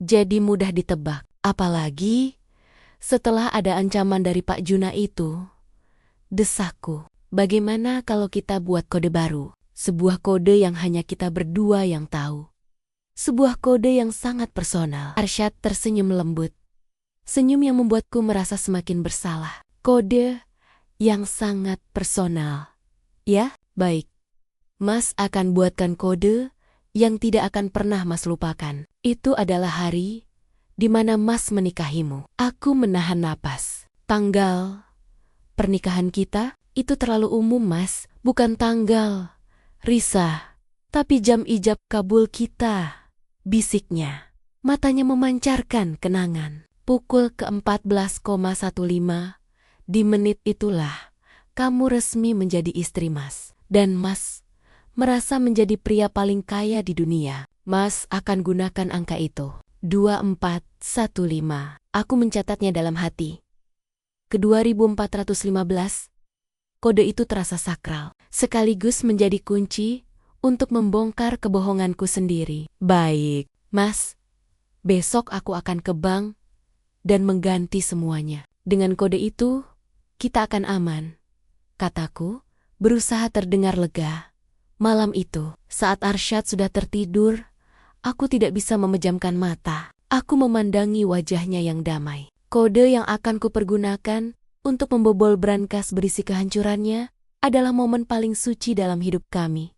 jadi mudah ditebak. Apalagi setelah ada ancaman dari Pak Juna itu," desakku. "Bagaimana kalau kita buat kode baru? Sebuah kode yang hanya kita berdua yang tahu. Sebuah kode yang sangat personal." Arsyad tersenyum lembut. Senyum yang membuatku merasa semakin bersalah. "Kode yang sangat personal. Ya, baik. Mas akan buatkan kode yang tidak akan pernah Mas lupakan. Itu adalah hari di mana Mas menikahimu." Aku menahan napas. "Tanggal pernikahan kita itu terlalu umum Mas. Bukan tanggal, Risa, tapi jam ijab kabul kita," bisiknya. Matanya memancarkan kenangan. Pukul ke-14,15. "Di menit itulah kamu resmi menjadi istri Mas. Dan Mas merasa menjadi pria paling kaya di dunia. Mas akan gunakan angka itu, 2415. Aku mencatatnya dalam hati. Ke 2415, kode itu terasa sakral, sekaligus menjadi kunci untuk membongkar kebohonganku sendiri. "Baik, Mas. Besok aku akan ke bank dan mengganti semuanya. Dengan kode itu, kita akan aman," kataku, berusaha terdengar lega. Malam itu, saat Arsyad sudah tertidur, aku tidak bisa memejamkan mata. Aku memandangi wajahnya yang damai. Kode yang akan kupergunakan untuk membobol brankas berisi kehancurannya adalah momen paling suci dalam hidup kami.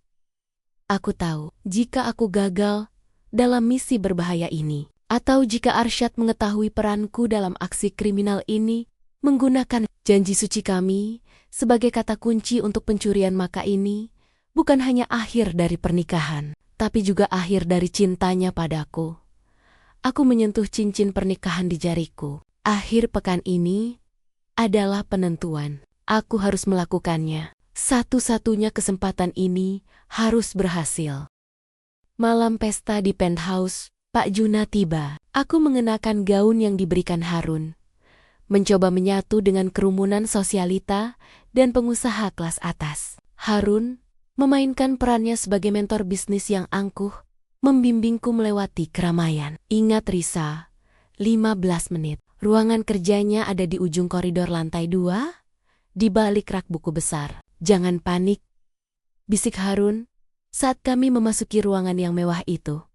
Aku tahu, jika aku gagal dalam misi berbahaya ini, atau jika Arsyad mengetahui peranku dalam aksi kriminal ini, menggunakan janji suci kami sebagai kata kunci untuk pencurian maka ini, bukan hanya akhir dari pernikahan, tapi juga akhir dari cintanya padaku. Aku menyentuh cincin pernikahan di jariku. Akhir pekan ini adalah penentuan. Aku harus melakukannya. Satu-satunya kesempatan ini harus berhasil. Malam pesta di penthouse, Pak Juna tiba. Aku mengenakan gaun yang diberikan Harun, mencoba menyatu dengan kerumunan sosialita dan pengusaha kelas atas. Harun memainkan perannya sebagai mentor bisnis yang angkuh, membimbingku melewati keramaian. "Ingat Risa, 15 menit. Ruangan kerjanya ada di ujung koridor lantai 2, di balik rak buku besar. Jangan panik," bisik Harun saat kami memasuki ruangan yang mewah itu.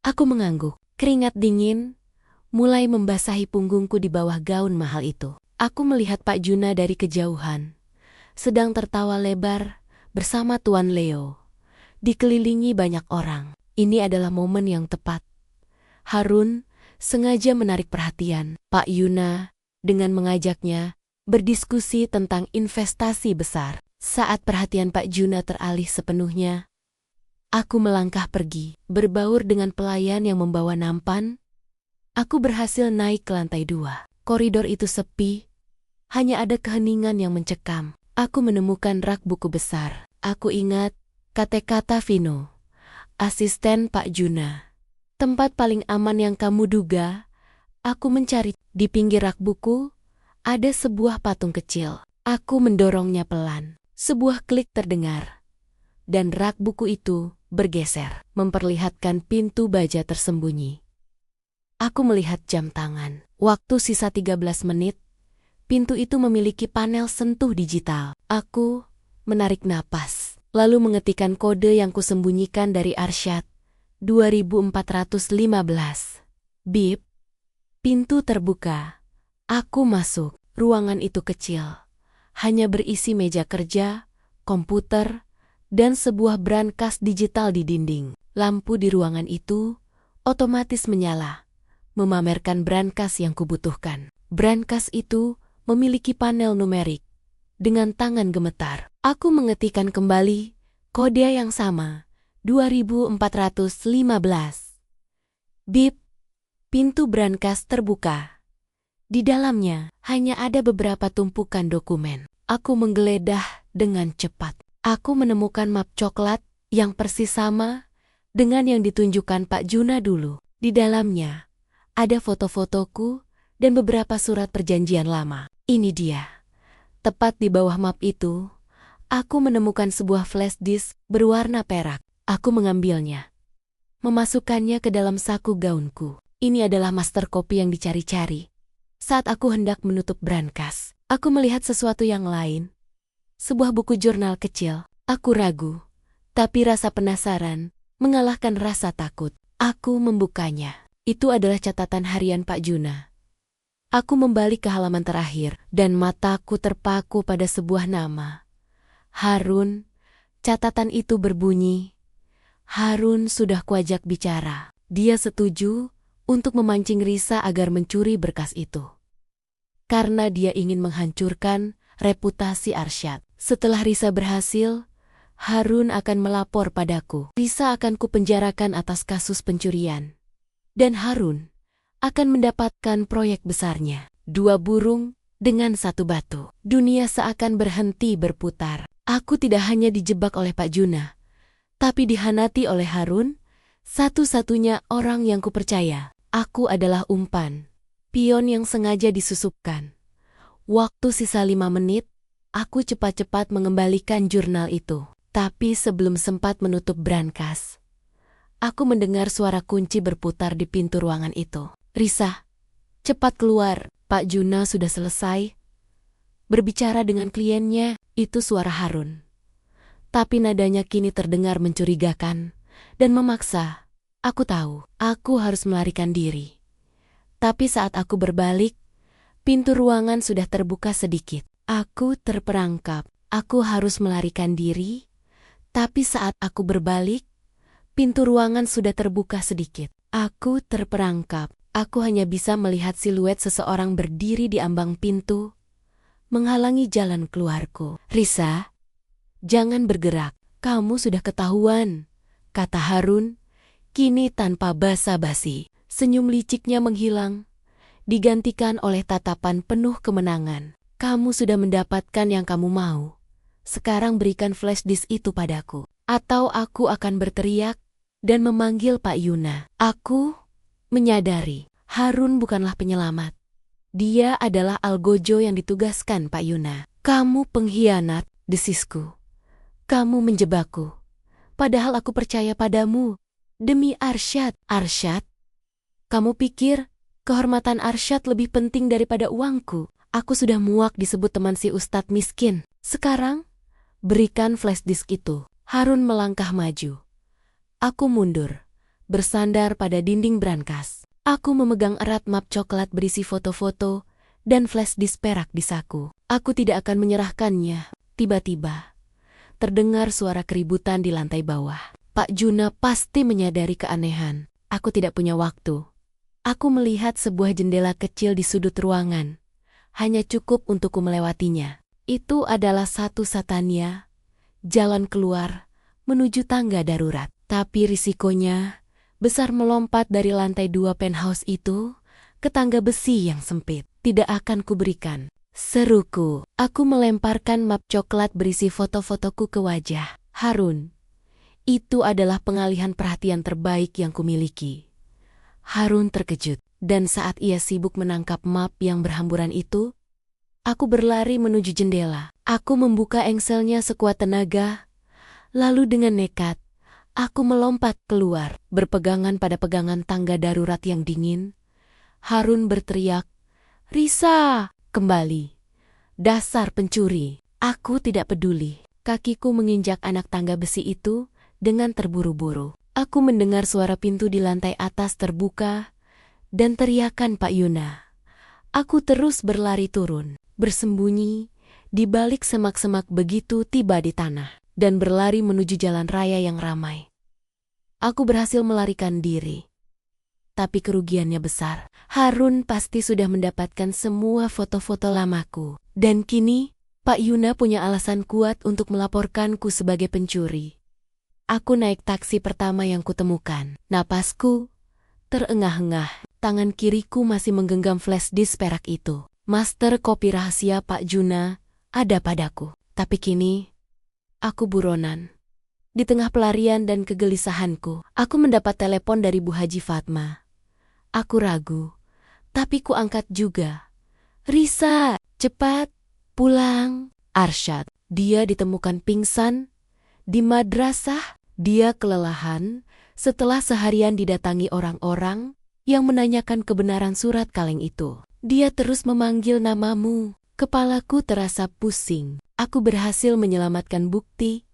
Aku mengangguk. Keringat dingin mulai membasahi punggungku di bawah gaun mahal itu. Aku melihat Pak Juna dari kejauhan, sedang tertawa lebar bersama Tuan Leo, dikelilingi banyak orang. Ini adalah momen yang tepat. Harun sengaja menarik perhatian Pak Yuna dengan mengajaknya berdiskusi tentang investasi besar. Saat perhatian Pak Juna teralih sepenuhnya, aku melangkah pergi, berbaur dengan pelayan yang membawa nampan. Aku berhasil naik ke lantai 2. Koridor itu sepi, hanya ada keheningan yang mencekam. Aku menemukan rak buku besar. Aku ingat kata-kata Vino, asisten Pak Juna. "Tempat paling aman yang kamu duga." Aku mencari. Di pinggir rak buku ada sebuah patung kecil. Aku mendorongnya pelan. Sebuah klik terdengar, dan rak buku itu bergeser, memperlihatkan pintu baja tersembunyi. Aku melihat jam tangan. Waktu sisa 13 menit. Pintu itu memiliki panel sentuh digital. Aku menarik napas, lalu mengetikkan kode yang kusembunyikan dari Arsyad. 2415. Bip. Pintu terbuka. Aku masuk. Ruangan itu kecil. Hanya berisi meja kerja, komputer, dan sebuah brankas digital di dinding. Lampu di ruangan itu otomatis menyala, memamerkan brankas yang kubutuhkan. Brankas itu memiliki panel numerik. Dengan tangan gemetar, aku mengetikkan kembali kode yang sama, 2415. Bip, pintu brankas terbuka. Di dalamnya hanya ada beberapa tumpukan dokumen. Aku menggeledah dengan cepat. Aku menemukan map coklat yang persis sama dengan yang ditunjukkan Pak Juna dulu. Di dalamnya ada foto-fotoku dan beberapa surat perjanjian lama. Ini dia. Tepat di bawah map itu, aku menemukan sebuah flash disk berwarna perak. Aku mengambilnya, memasukkannya ke dalam saku gaunku. Ini adalah master copy yang dicari-cari. Saat aku hendak menutup brankas, aku melihat sesuatu yang lain. Sebuah buku jurnal kecil. Aku ragu, tapi rasa penasaran mengalahkan rasa takut. Aku membukanya. Itu adalah catatan harian Pak Juna. Aku membalik ke halaman terakhir, dan mataku terpaku pada sebuah nama. Harun. Catatan itu berbunyi, Harun sudah kuajak bicara. Dia setuju untuk memancing Risa agar mencuri berkas itu. Karena dia ingin menghancurkan reputasi Arsyad. Setelah Risa berhasil, Harun akan melapor padaku. Risa akan kupenjarakan atas kasus pencurian. Dan Harun akan mendapatkan proyek besarnya. 2 burung dengan 1 batu. Dunia seakan berhenti berputar. Aku tidak hanya dijebak oleh Pak Juna, tapi dihanati oleh Harun, satu-satunya orang yang kupercaya. Aku adalah umpan, pion yang sengaja disusupkan. Waktu sisa 5 menit, aku cepat-cepat mengembalikan jurnal itu. Tapi sebelum sempat menutup brankas, aku mendengar suara kunci berputar di pintu ruangan itu. Risa, cepat keluar, Pak Juna sudah selesai berbicara dengan kliennya. Itu suara Harun. Tapi nadanya kini terdengar mencurigakan dan memaksa. Aku tahu, aku harus melarikan diri. Tapi saat aku berbalik, pintu ruangan sudah terbuka sedikit. Aku terperangkap. Aku harus melarikan diri. Tapi saat aku berbalik, pintu ruangan sudah terbuka sedikit. Aku terperangkap. Aku hanya bisa melihat siluet seseorang berdiri di ambang pintu, menghalangi jalan keluarku. Risa, jangan bergerak. Kamu sudah ketahuan, kata Harun, kini tanpa basa-basi. Senyum liciknya menghilang, digantikan oleh tatapan penuh kemenangan. Kamu sudah mendapatkan yang kamu mau. Sekarang berikan flash disk itu padaku, atau aku akan berteriak dan memanggil Pak Yuna. Aku menyadari Harun bukanlah penyelamat. Dia adalah algojo yang ditugaskan Pak Yuna. Kamu pengkhianat, desisku. Kamu menjebakku. Padahal aku percaya padamu. Demi Arsyad. Arsyad? Kamu pikir kehormatan Arsyad lebih penting daripada uangku? Aku sudah muak disebut teman si Ustadz miskin. Sekarang, berikan flash disk itu. Harun melangkah maju. Aku mundur, bersandar pada dinding brankas. Aku memegang erat map coklat berisi foto-foto dan flash disk perak di saku. Aku tidak akan menyerahkannya. Tiba-tiba, terdengar suara keributan di lantai bawah. Pak Juna pasti menyadari keanehan. Aku tidak punya waktu. Aku melihat sebuah jendela kecil di sudut ruangan. Hanya cukup untukku melewatinya. Itu adalah satu-satunya jalan keluar menuju tangga darurat. Tapi risikonya besar melompat dari lantai 2 penthouse itu ke tangga besi yang sempit. Tidak akan kuberikan. Seruku. Aku melemparkan map coklat berisi foto-fotoku ke wajah Harun. Itu adalah pengalihan perhatian terbaik yang kumiliki. Harun terkejut, dan saat ia sibuk menangkap map yang berhamburan itu, Aku berlari menuju jendela. Aku membuka engselnya sekuat tenaga. Lalu dengan nekat, aku melompat keluar. Berpegangan pada pegangan tangga darurat yang dingin, Harun berteriak, "Risa, kembali. Dasar pencuri." Aku tidak peduli. Kakiku menginjak anak tangga besi itu dengan terburu-buru. Aku mendengar suara pintu di lantai atas terbuka dan teriakan Pak Yuna. Aku terus berlari turun, bersembunyi di balik semak-semak begitu tiba di tanah, dan berlari menuju jalan raya yang ramai. Aku berhasil melarikan diri. Tapi kerugiannya besar. Harun pasti sudah mendapatkan semua foto-foto lamaku. Dan kini, Pak Yuna punya alasan kuat untuk melaporkanku sebagai pencuri. Aku naik taksi pertama yang kutemukan. Napasku terengah-engah. Tangan kiriku masih menggenggam flash disk perak itu. Master kopi rahasia Pak Juna ada padaku. Tapi kini, aku buronan. Di tengah pelarian dan kegelisahanku, aku mendapat telepon dari Bu Haji Fatma. Aku ragu, tapi ku angkat juga. "Risa, cepat, pulang." Arsyad, dia ditemukan pingsan di madrasah. Dia kelelahan setelah seharian didatangi orang-orang yang menanyakan kebenaran surat kaleng itu. Dia terus memanggil namamu. Kepalaku terasa pusing. Aku berhasil menyelamatkan bukti,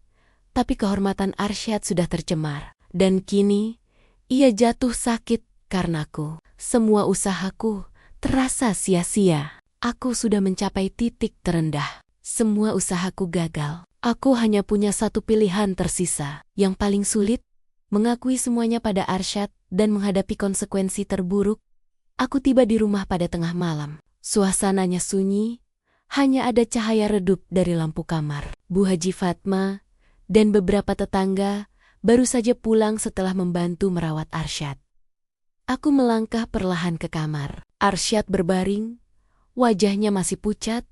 tapi kehormatan Arsyad sudah tercemar. Dan kini, ia jatuh sakit karenaku. Semua usahaku terasa sia-sia. Aku sudah mencapai titik terendah. Semua usahaku gagal. Aku hanya punya satu pilihan tersisa. Yang paling sulit, mengakui semuanya pada Arsyad dan menghadapi konsekuensi terburuk. Aku tiba di rumah pada tengah malam. Suasananya sunyi, hanya ada cahaya redup dari lampu kamar. Bu Haji Fatma dan beberapa tetangga baru saja pulang setelah membantu merawat Arsyad. Aku melangkah perlahan ke kamar. Arsyad berbaring, wajahnya masih pucat,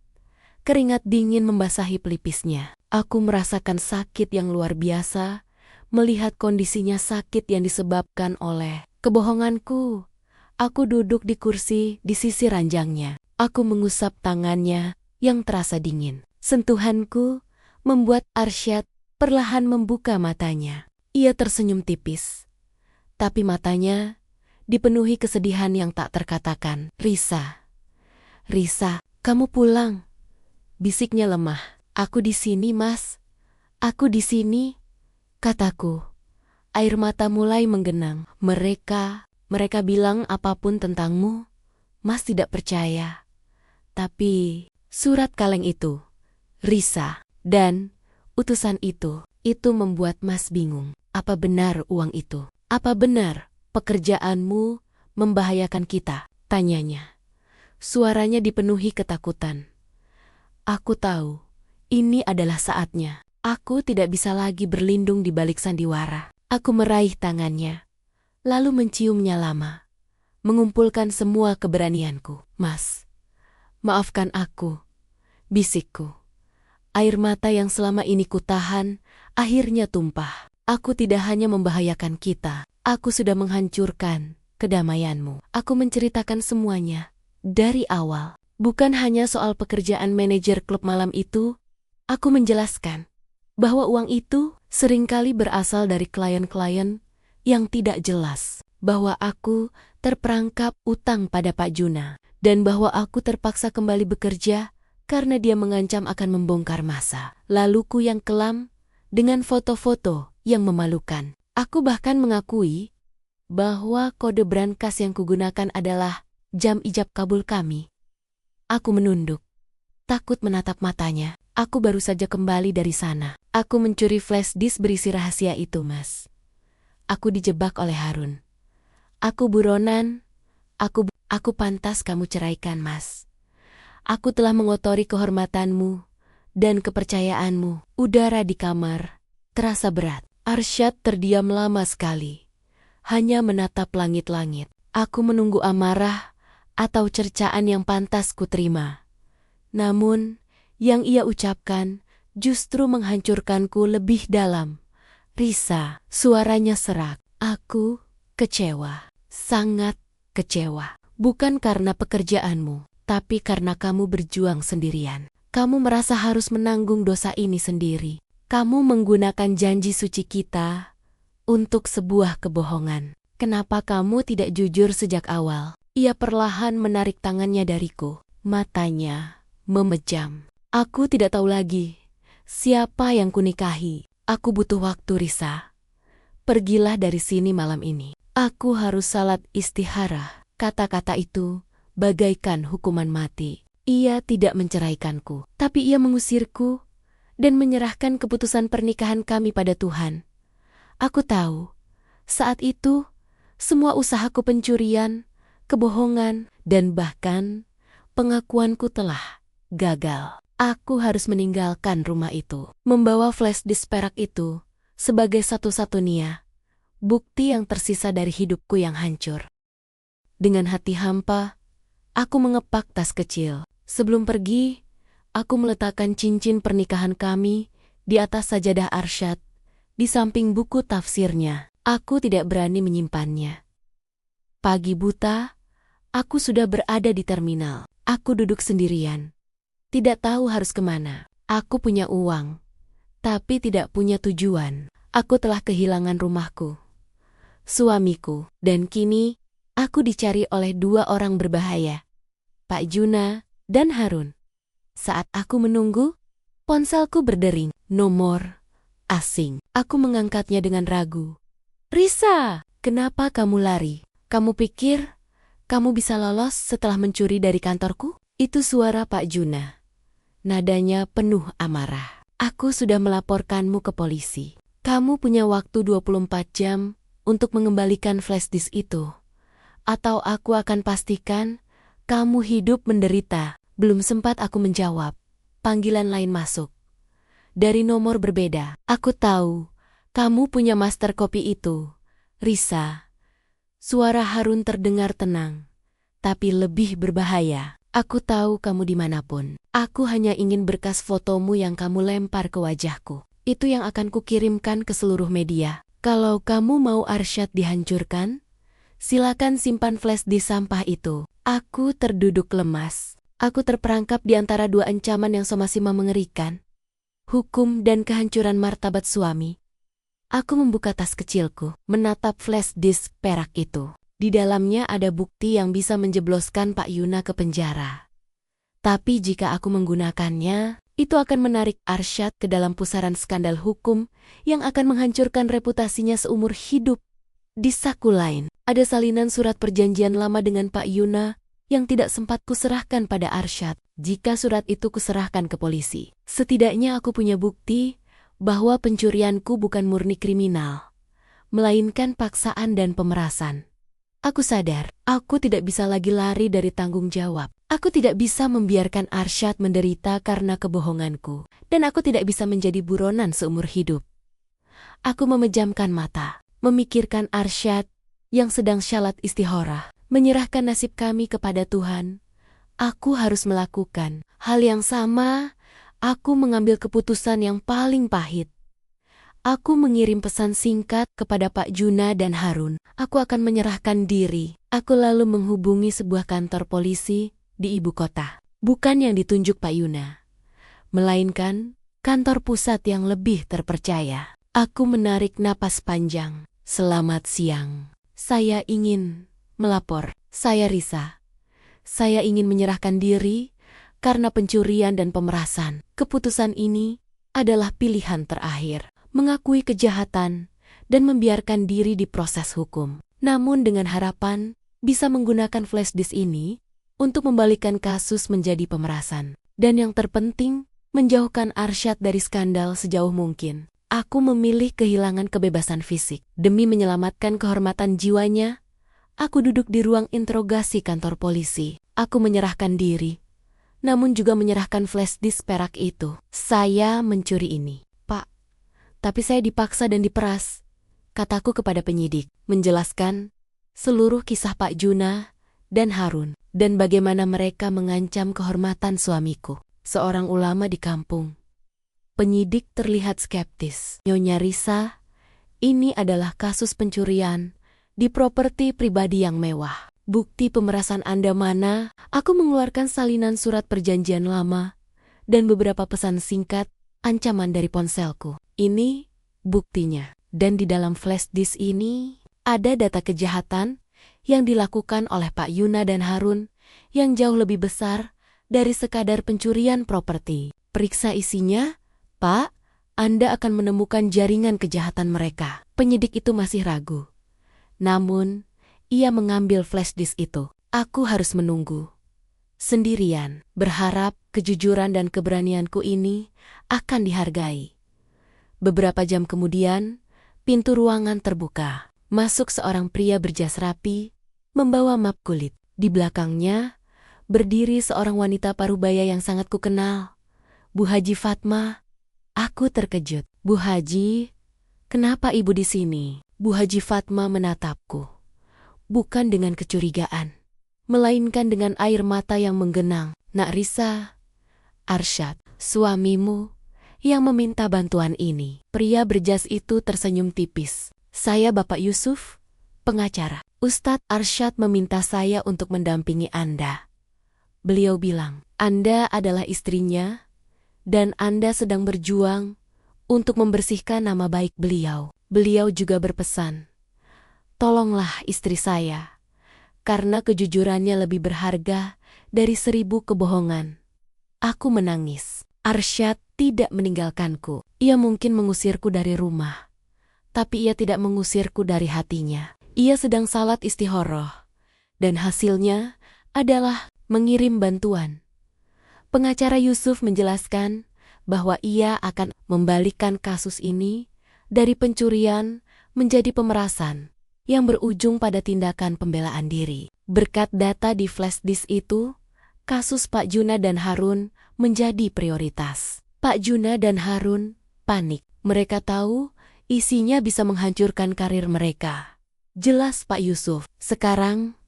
keringat dingin membasahi pelipisnya. Aku merasakan sakit yang luar biasa, melihat kondisinya sakit yang disebabkan oleh kebohonganku. Aku duduk di kursi di sisi ranjangnya. Aku mengusap tangannya yang terasa dingin. Sentuhanku membuat Arsyad perlahan membuka matanya. Ia tersenyum tipis, tapi matanya dipenuhi kesedihan yang tak terkatakan. "Risa, Risa, kamu pulang," bisiknya lemah. "Aku di sini, Mas. Aku di sini," kataku. Air mata mulai menggenang. Mereka bilang apapun tentangmu, Mas tidak percaya. Tapi surat kaleng itu, Risa, dan utusan itu membuat Mas bingung. Apa benar uang itu? Apa benar pekerjaanmu membahayakan kita? Tanyanya. Suaranya dipenuhi ketakutan. Aku tahu, ini adalah saatnya. Aku tidak bisa lagi berlindung di balik sandiwara. Aku meraih tangannya, lalu menciumnya lama, mengumpulkan semua keberanianku. "Mas, maafkan aku," bisikku. Air mata yang selama ini kutahan akhirnya tumpah. "Aku tidak hanya membahayakan kita, aku sudah menghancurkan kedamaianmu." Aku menceritakan semuanya dari awal. Bukan hanya soal pekerjaan manajer klub malam itu, aku menjelaskan bahwa uang itu seringkali berasal dari klien-klien yang tidak jelas, bahwa aku terperangkap utang pada Pak Juna, dan bahwa aku terpaksa kembali bekerja karena dia mengancam akan membongkar masa. Laluku yang kelam dengan foto-foto yang memalukan. Aku bahkan mengakui bahwa kode brankas yang kugunakan adalah jam ijab kabul kami. Aku menunduk, takut menatap matanya. Aku baru saja kembali dari sana. Aku mencuri flash disk berisi rahasia itu, Mas. Aku dijebak oleh Harun. Aku buronan. Aku pantas kamu ceraikan, Mas. Aku telah mengotori kehormatanmu dan kepercayaanmu. Udara di kamar terasa berat. Arsyad terdiam lama sekali, hanya menatap langit-langit. Aku menunggu amarah atau cercaan yang pantas kuterima. Namun, yang ia ucapkan justru menghancurkanku lebih dalam. "Risa," suaranya serak. Aku kecewa, sangat kecewa. Bukan karena pekerjaanmu, Tapi karena kamu berjuang sendirian, kamu merasa harus menanggung dosa ini sendiri. Kamu menggunakan janji suci kita untuk sebuah kebohongan. Kenapa kamu tidak jujur sejak awal? Ia perlahan menarik tangannya dariku. Matanya memejam. Aku tidak tahu lagi siapa yang kunikahi. Aku butuh waktu, Risa. Pergilah dari sini malam ini. Aku harus salat istihara. Kata-kata itu bagaikan hukuman mati. Ia tidak menceraikanku, tapi ia mengusirku dan menyerahkan keputusan pernikahan kami pada Tuhan. Aku tahu, saat itu, semua usahaku pencurian, kebohongan, dan bahkan pengakuanku telah gagal. Aku harus meninggalkan rumah itu, membawa flash disk perak itu sebagai satu-satunya bukti yang tersisa dari hidupku yang hancur. Dengan hati hampa, aku mengepak tas kecil. Sebelum pergi, aku meletakkan cincin pernikahan kami di atas sajadah arsyad, di samping buku tafsirnya. Aku tidak berani menyimpannya. Pagi buta, aku sudah berada di terminal. Aku duduk sendirian. Tidak tahu harus kemana. Aku punya uang, tapi tidak punya tujuan. Aku telah kehilangan rumahku, suamiku, dan kini aku dicari oleh dua orang berbahaya, Pak Juna dan Harun. Saat aku menunggu, ponselku berdering. Nomor asing. Aku mengangkatnya dengan ragu. Risa, kenapa kamu lari? Kamu pikir kamu bisa lolos setelah mencuri dari kantorku? Itu suara Pak Juna. Nadanya penuh amarah. Aku sudah melaporkanmu ke polisi. Kamu punya waktu 24 jam untuk mengembalikan flash disk itu. Atau aku akan pastikan kamu hidup menderita. Belum sempat aku menjawab, panggilan lain masuk. Dari nomor berbeda. Aku tahu, kamu punya master copy itu, Risa. Suara Harun terdengar tenang, tapi lebih berbahaya. Aku tahu kamu dimanapun. Aku hanya ingin berkas fotomu yang kamu lempar ke wajahku. Itu yang akan kukirimkan ke seluruh media. Kalau kamu mau arsyad dihancurkan, silakan simpan flash di sampah itu. Aku terduduk lemas. Aku terperangkap di antara dua ancaman yang sama-sama mengerikan. Hukum dan kehancuran martabat suami. Aku membuka tas kecilku, menatap flash disk perak itu. Di dalamnya ada bukti yang bisa menjebloskan Pak Yuna ke penjara. Tapi jika aku menggunakannya, itu akan menarik Arsyad ke dalam pusaran skandal hukum yang akan menghancurkan reputasinya seumur hidup. Di saku lain, ada salinan surat perjanjian lama dengan Pak Yuna yang tidak sempat kuserahkan pada Arsyad. Jika surat itu kuserahkan ke polisi, setidaknya aku punya bukti bahwa pencurianku bukan murni kriminal, melainkan paksaan dan pemerasan. Aku sadar, aku tidak bisa lagi lari dari tanggung jawab. Aku tidak bisa membiarkan Arsyad menderita karena kebohonganku, dan aku tidak bisa menjadi buronan seumur hidup. Aku memejamkan mata, memikirkan Arsyad yang sedang syalat istikharah, menyerahkan nasib kami kepada Tuhan. Aku harus melakukan hal yang sama. Aku mengambil keputusan yang paling pahit. Aku mengirim pesan singkat kepada Pak Juna dan Harun. Aku akan menyerahkan diri. Aku lalu menghubungi sebuah kantor polisi di ibu kota. Bukan yang ditunjuk Pak Yuna, melainkan kantor pusat yang lebih terpercaya. Aku menarik napas panjang. Selamat siang. Saya ingin melapor. Saya Risa. Saya ingin menyerahkan diri karena pencurian dan pemerasan. Keputusan ini adalah pilihan terakhir. Mengakui kejahatan dan membiarkan diri diproses hukum. Namun dengan harapan bisa menggunakan flash disk ini untuk membalikan kasus menjadi pemerasan. Dan yang terpenting, menjauhkan Arsyad dari skandal sejauh mungkin. Aku memilih kehilangan kebebasan fisik. Demi menyelamatkan kehormatan jiwanya, aku duduk di ruang interogasi kantor polisi. Aku menyerahkan diri, namun juga menyerahkan flash disk perak itu. Saya mencuri ini, Pak. Tapi saya dipaksa dan diperas, kataku kepada penyidik, menjelaskan seluruh kisah Pak Juna dan Harun, dan bagaimana mereka mengancam kehormatan suamiku, seorang ulama di kampung. Penyidik terlihat skeptis. Nyonya Risa, ini adalah kasus pencurian di properti pribadi yang mewah. Bukti pemerasan Anda mana? Aku mengeluarkan salinan surat perjanjian lama dan beberapa pesan singkat, ancaman dari ponselku. Ini buktinya. Dan di dalam flash disk ini ada data kejahatan yang dilakukan oleh Pak Yuna dan Harun yang jauh lebih besar dari sekadar pencurian properti. Periksa isinya, Pak. Anda akan menemukan jaringan kejahatan mereka. Penyidik itu masih ragu. Namun, ia mengambil flash disk itu. Aku harus menunggu sendirian, berharap kejujuran dan keberanianku ini akan dihargai. Beberapa jam kemudian, pintu ruangan terbuka. Masuk seorang pria berjas rapi, membawa map kulit. Di belakangnya, berdiri seorang wanita parubaya yang sangat kukenal. Bu Haji Fatma. Aku terkejut. Bu Haji, kenapa ibu di sini? Bu Haji Fatma menatapku. Bukan dengan kecurigaan, melainkan dengan air mata yang menggenang. Nak Risa, Arsyad, suamimu, yang meminta bantuan ini. Pria berjas itu tersenyum tipis. Saya Bapak Yusuf, pengacara. Ustadz Arsyad meminta saya untuk mendampingi Anda. Beliau bilang, Anda adalah istrinya, dan Anda sedang berjuang untuk membersihkan nama baik beliau. Beliau juga berpesan, tolonglah istri saya, karena kejujurannya lebih berharga dari 1000 kebohongan. Aku menangis. Arsyad tidak meninggalkanku. Ia mungkin mengusirku dari rumah, tapi ia tidak mengusirku dari hatinya. Ia sedang salat istikharah, dan hasilnya adalah mengirim bantuan. Pengacara Yusuf menjelaskan bahwa ia akan membalikkan kasus ini dari pencurian menjadi pemerasan yang berujung pada tindakan pembelaan diri. Berkat data di flash disk itu, kasus Pak Juna dan Harun menjadi prioritas. Pak Juna dan Harun panik. Mereka tahu isinya bisa menghancurkan karir mereka. Jelas Pak Yusuf, sekarang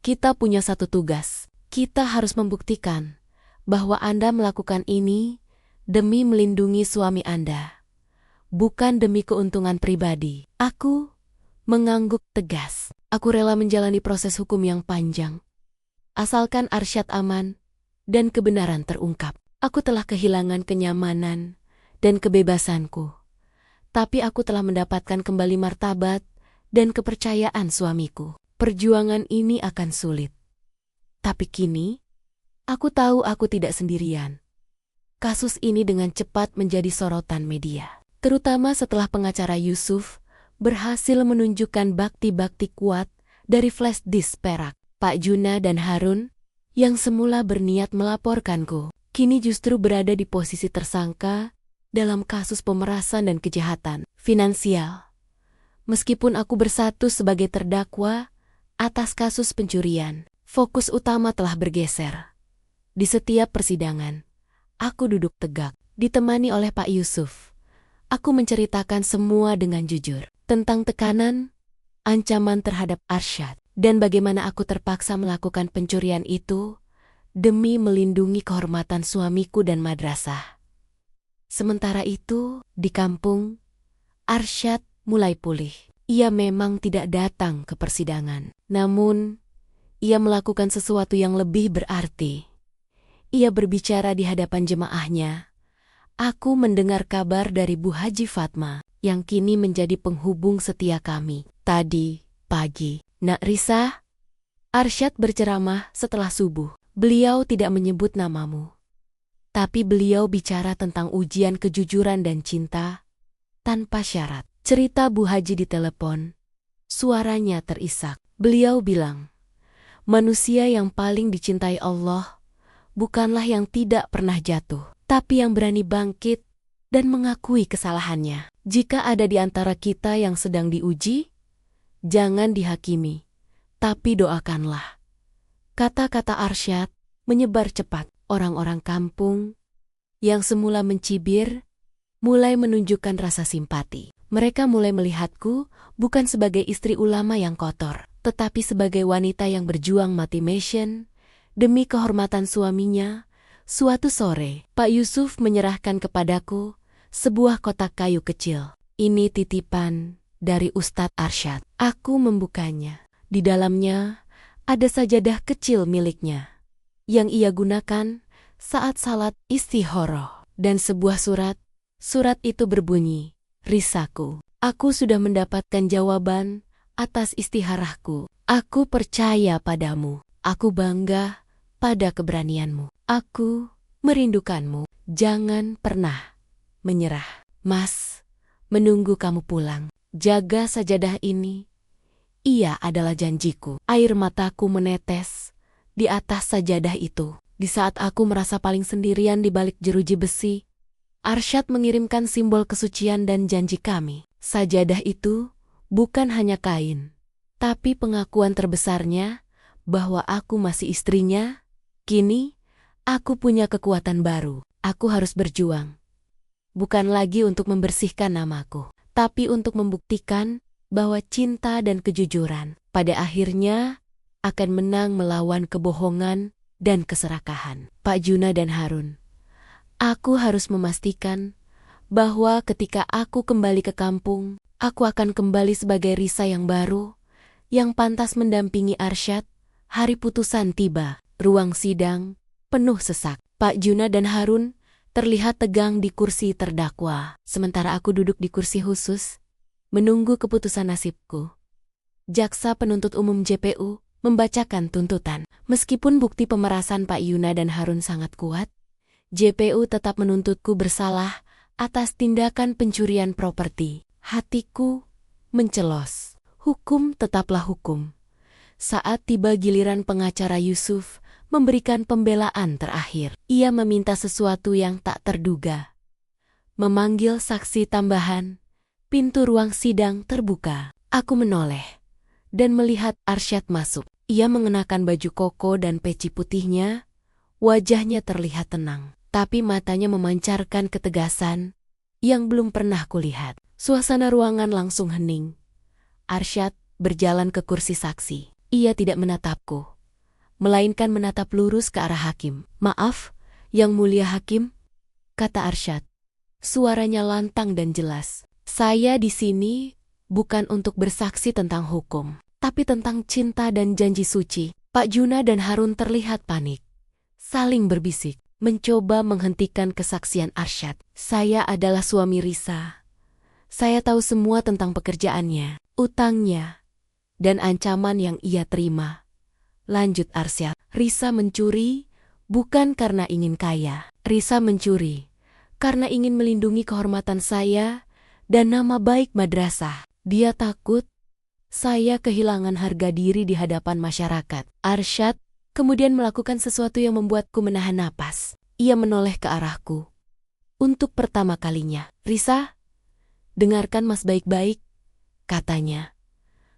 kita punya satu tugas. Kita harus membuktikan bahwa Anda melakukan ini demi melindungi suami Anda, bukan demi keuntungan pribadi. Aku mengangguk tegas. Aku rela menjalani proses hukum yang panjang, asalkan Arsyad aman dan kebenaran terungkap. Aku telah kehilangan kenyamanan dan kebebasanku, tapi aku telah mendapatkan kembali martabat dan kepercayaan suamiku. Perjuangan ini akan sulit, tapi kini aku tahu aku tidak sendirian. Kasus ini dengan cepat menjadi sorotan media, terutama setelah pengacara Yusuf berhasil menunjukkan bakti-bakti kuat dari flash disk perak. Pak Juna dan Harun, yang semula berniat melaporkanku, kini justru berada di posisi tersangka dalam kasus pemerasan dan kejahatan finansial. Meskipun aku bersatu sebagai terdakwa atas kasus pencurian, fokus utama telah bergeser. Di setiap persidangan, aku duduk tegak, ditemani oleh Pak Yusuf. Aku menceritakan semua dengan jujur, tentang tekanan, ancaman terhadap Arsyad, dan bagaimana aku terpaksa melakukan pencurian itu demi melindungi kehormatan suamiku dan madrasah. Sementara itu, di kampung, Arsyad mulai pulih. Ia memang tidak datang ke persidangan, namun ia melakukan sesuatu yang lebih berarti. Ia berbicara di hadapan jemaahnya. Aku mendengar kabar dari Bu Haji Fatma, yang kini menjadi penghubung setia kami. Tadi pagi, Nak Risa, Arsyad berceramah setelah subuh. Beliau tidak menyebut namamu, tapi beliau bicara tentang ujian kejujuran dan cinta tanpa syarat. Cerita Bu Haji di telepon, suaranya terisak. Beliau bilang, manusia yang paling dicintai Allah bukanlah yang tidak pernah jatuh, tapi yang berani bangkit dan mengakui kesalahannya. Jika ada di antara kita yang sedang diuji, jangan dihakimi, tapi doakanlah. Kata-kata Arsyad menyebar cepat. Orang-orang kampung yang semula mencibir mulai menunjukkan rasa simpati. Mereka mulai melihatku bukan sebagai istri ulama yang kotor, tetapi sebagai wanita yang berjuang mati mission demi kehormatan suaminya. Suatu sore, Pak Yusuf menyerahkan kepadaku sebuah kotak kayu kecil. Ini titipan dari Ustadz Arsyad. Aku membukanya. Di dalamnya Ada sajadah kecil miliknya yang ia gunakan saat salat istikharah dan sebuah surat. Surat itu berbunyi, "Risaku, aku sudah mendapatkan jawaban atas istikharahku. Aku percaya padamu. Aku bangga pada keberanianmu. Aku merindukanmu. Jangan pernah menyerah. Mas, menunggu kamu pulang. Jaga sajadah ini. Ia adalah janjiku." Air mataku menetes di atas sajadah itu. Di saat aku merasa paling sendirian di balik jeruji besi, Arsyad mengirimkan simbol kesucian dan janji kami. Sajadah itu bukan hanya kain, tapi pengakuan terbesarnya bahwa aku masih istrinya. Kini, aku punya kekuatan baru. Aku harus berjuang. Bukan lagi untuk membersihkan namaku, tapi untuk membuktikan bahwa cinta dan kejujuran pada akhirnya akan menang melawan kebohongan dan keserakahan. Pak Juna dan Harun, aku harus memastikan bahwa ketika aku kembali ke kampung, aku akan kembali sebagai Risa yang baru, yang pantas mendampingi Arsyad. Hari putusan tiba. Ruang sidang penuh sesak. Pak Juna dan Harun terlihat tegang di kursi terdakwa, sementara aku duduk di kursi khusus, menunggu keputusan nasibku. Jaksa penuntut umum JPU membacakan tuntutan. Meskipun bukti pemerasan Pak Yuna dan Harun sangat kuat, JPU tetap menuntutku bersalah atas tindakan pencurian properti. Hatiku mencelos. Hukum tetaplah hukum. Saat tiba giliran pengacara Yusuf memberikan pembelaan terakhir, ia meminta sesuatu yang tak terduga. Memanggil saksi tambahan. Pintu ruang sidang terbuka. Aku menoleh dan melihat Arsyad masuk. Ia mengenakan baju koko dan peci putihnya. Wajahnya terlihat tenang, tapi matanya memancarkan ketegasan yang belum pernah kulihat. Suasana ruangan langsung hening. Arsyad berjalan ke kursi saksi. Ia tidak menatapku, melainkan menatap lurus ke arah hakim. "Maaf, Yang Mulia Hakim," kata Arsyad. Suaranya lantang dan jelas. "Saya di sini bukan untuk bersaksi tentang hukum, tapi tentang cinta dan janji suci." Pak Juna dan Harun terlihat panik, saling berbisik, mencoba menghentikan kesaksian Arsyad. "Saya adalah suami Risa. Saya tahu semua tentang pekerjaannya, utangnya, dan ancaman yang ia terima," lanjut Arsyad. "Risa mencuri bukan karena ingin kaya. Risa mencuri karena ingin melindungi kehormatan saya dan nama baik madrasah. Dia takut saya kehilangan harga diri di hadapan masyarakat." Arsyad kemudian melakukan sesuatu yang membuatku menahan napas. Ia menoleh ke arahku. Untuk pertama kalinya, "Risa, dengarkan Mas baik-baik," katanya.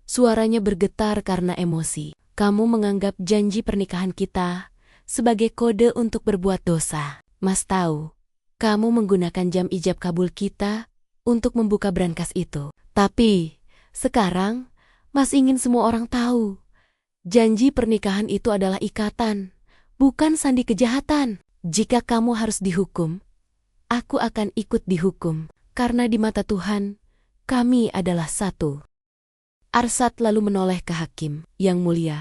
Suaranya bergetar karena emosi. "Kamu menganggap janji pernikahan kita sebagai kode untuk berbuat dosa. Mas tahu, kamu menggunakan jam ijab kabul kita untuk membuka brankas itu. Tapi sekarang Mas ingin semua orang tahu. Janji pernikahan itu adalah ikatan, bukan sandi kejahatan. Jika kamu harus dihukum, aku akan ikut dihukum. Karena di mata Tuhan, kami adalah satu." Arsyad lalu menoleh ke hakim. "Yang Mulia,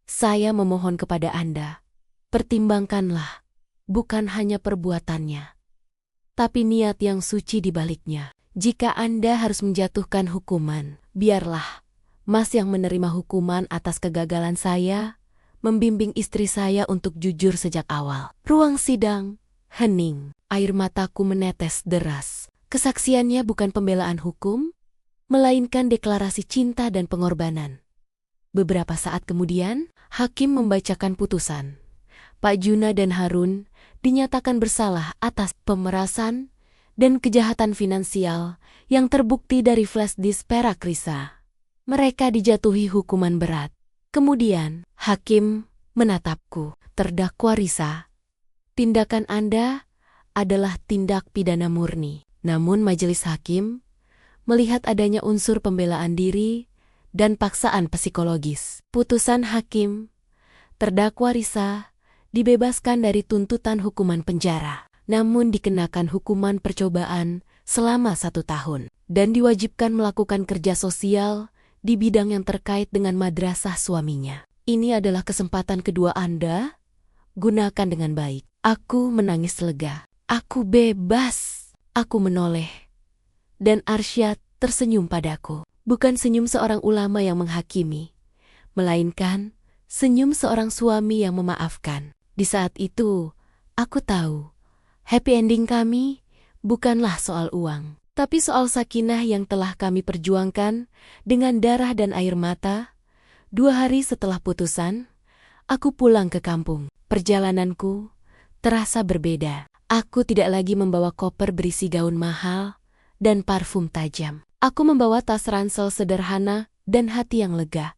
saya memohon kepada Anda, pertimbangkanlah bukan hanya perbuatannya, tapi niat yang suci di baliknya. Jika Anda harus menjatuhkan hukuman, biarlah Mas yang menerima hukuman atas kegagalan saya, membimbing istri saya untuk jujur sejak awal." Ruang sidang hening. Air mataku menetes deras. Kesaksiannya bukan pembelaan hukum, melainkan deklarasi cinta dan pengorbanan. Beberapa saat kemudian, hakim membacakan putusan. Pak Juna dan Harun dinyatakan bersalah atas pemerasan dan kejahatan finansial yang terbukti dari flash disk perak Risa. Mereka dijatuhi hukuman berat. Kemudian, hakim menatapku. "Terdakwa Risa, tindakan Anda adalah tindak pidana murni." Namun majelis hakim melihat adanya unsur pembelaan diri dan paksaan psikologis. Putusan hakim, terdakwa Risa dibebaskan dari tuntutan hukuman penjara, namun dikenakan hukuman percobaan selama 1 tahun dan diwajibkan melakukan kerja sosial di bidang yang terkait dengan madrasah suaminya. Ini adalah kesempatan kedua Anda. Gunakan dengan baik. Aku menangis lega. Aku bebas. Aku menoleh. Dan Arsyad tersenyum padaku. Bukan senyum seorang ulama yang menghakimi, melainkan senyum seorang suami yang memaafkan. Di saat itu, aku tahu, happy ending kami bukanlah soal uang, tapi soal sakinah yang telah kami perjuangkan dengan darah dan air mata. 2 hari setelah putusan, aku pulang ke kampung. Perjalananku terasa berbeda. Aku tidak lagi membawa koper berisi gaun mahal dan parfum tajam. Aku membawa tas ransel sederhana dan hati yang lega.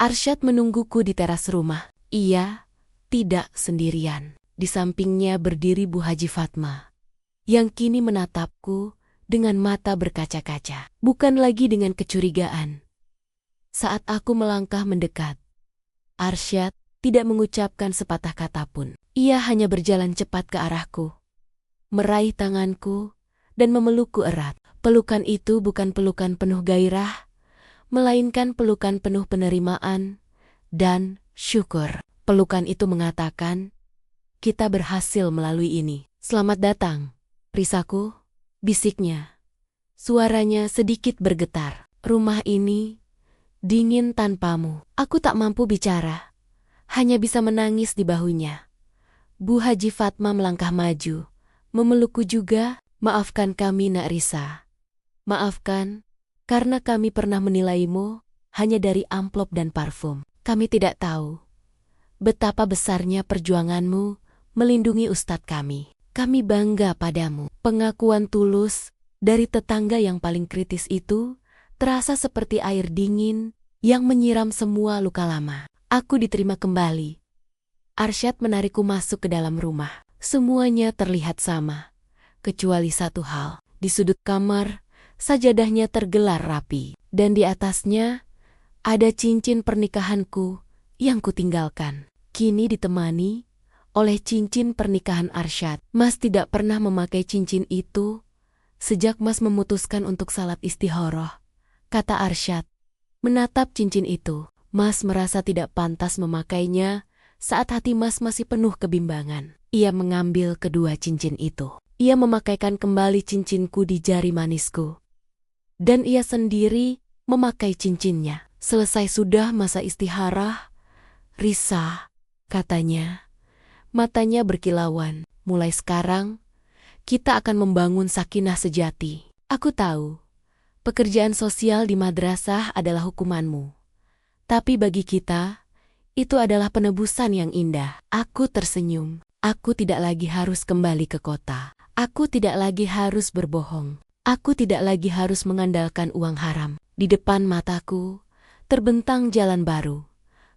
Arsyad menungguku di teras rumah. Ia tidak sendirian. Di sampingnya berdiri Bu Haji Fatma, yang kini menatapku dengan mata berkaca-kaca, bukan lagi dengan kecurigaan. Saat aku melangkah mendekat, Arsyad tidak mengucapkan sepatah kata pun. Ia hanya berjalan cepat ke arahku, meraih tanganku, dan memelukku erat. Pelukan itu bukan pelukan penuh gairah, melainkan pelukan penuh penerimaan dan syukur. Pelukan itu mengatakan, kita berhasil melalui ini. Selamat datang, Risaku, bisiknya. Suaranya sedikit bergetar. Rumah ini dingin tanpamu. Aku tak mampu bicara, hanya bisa menangis di bahunya. Bu Haji Fatma melangkah maju, memelukku juga. Maafkan kami, Nak Risa. Maafkan, karena kami pernah menilaimu hanya dari amplop dan parfum. Kami tidak tahu betapa besarnya perjuanganmu melindungi ustadz kami. Kami bangga padamu. Pengakuan tulus dari tetangga yang paling kritis itu terasa seperti air dingin yang menyiram semua luka lama. Aku diterima kembali. Arsyad menarikku masuk ke dalam rumah. Semuanya terlihat sama, kecuali satu hal. Di sudut kamar, sajadahnya tergelar rapi, dan di atasnya ada cincin pernikahanku yang kutinggalkan. Kini ditemani oleh cincin pernikahan Arsyad. Mas tidak pernah memakai cincin itu sejak Mas memutuskan untuk salat istikharah, kata Arsyad. Menatap cincin itu, Mas merasa tidak pantas memakainya saat hati Mas masih penuh kebimbangan. Ia mengambil kedua cincin itu. Ia memakaikan kembali cincinku di jari manisku. Dan ia sendiri memakai cincinnya. Selesai sudah masa istikharah, Risa, katanya. Matanya berkilauan. Mulai sekarang, kita akan membangun sakinah sejati. Aku tahu, pekerjaan sosial di madrasah adalah hukumanmu. Tapi bagi kita, itu adalah penebusan yang indah. Aku tersenyum. Aku tidak lagi harus kembali ke kota. Aku tidak lagi harus berbohong. Aku tidak lagi harus mengandalkan uang haram. Di depan mataku, terbentang jalan baru.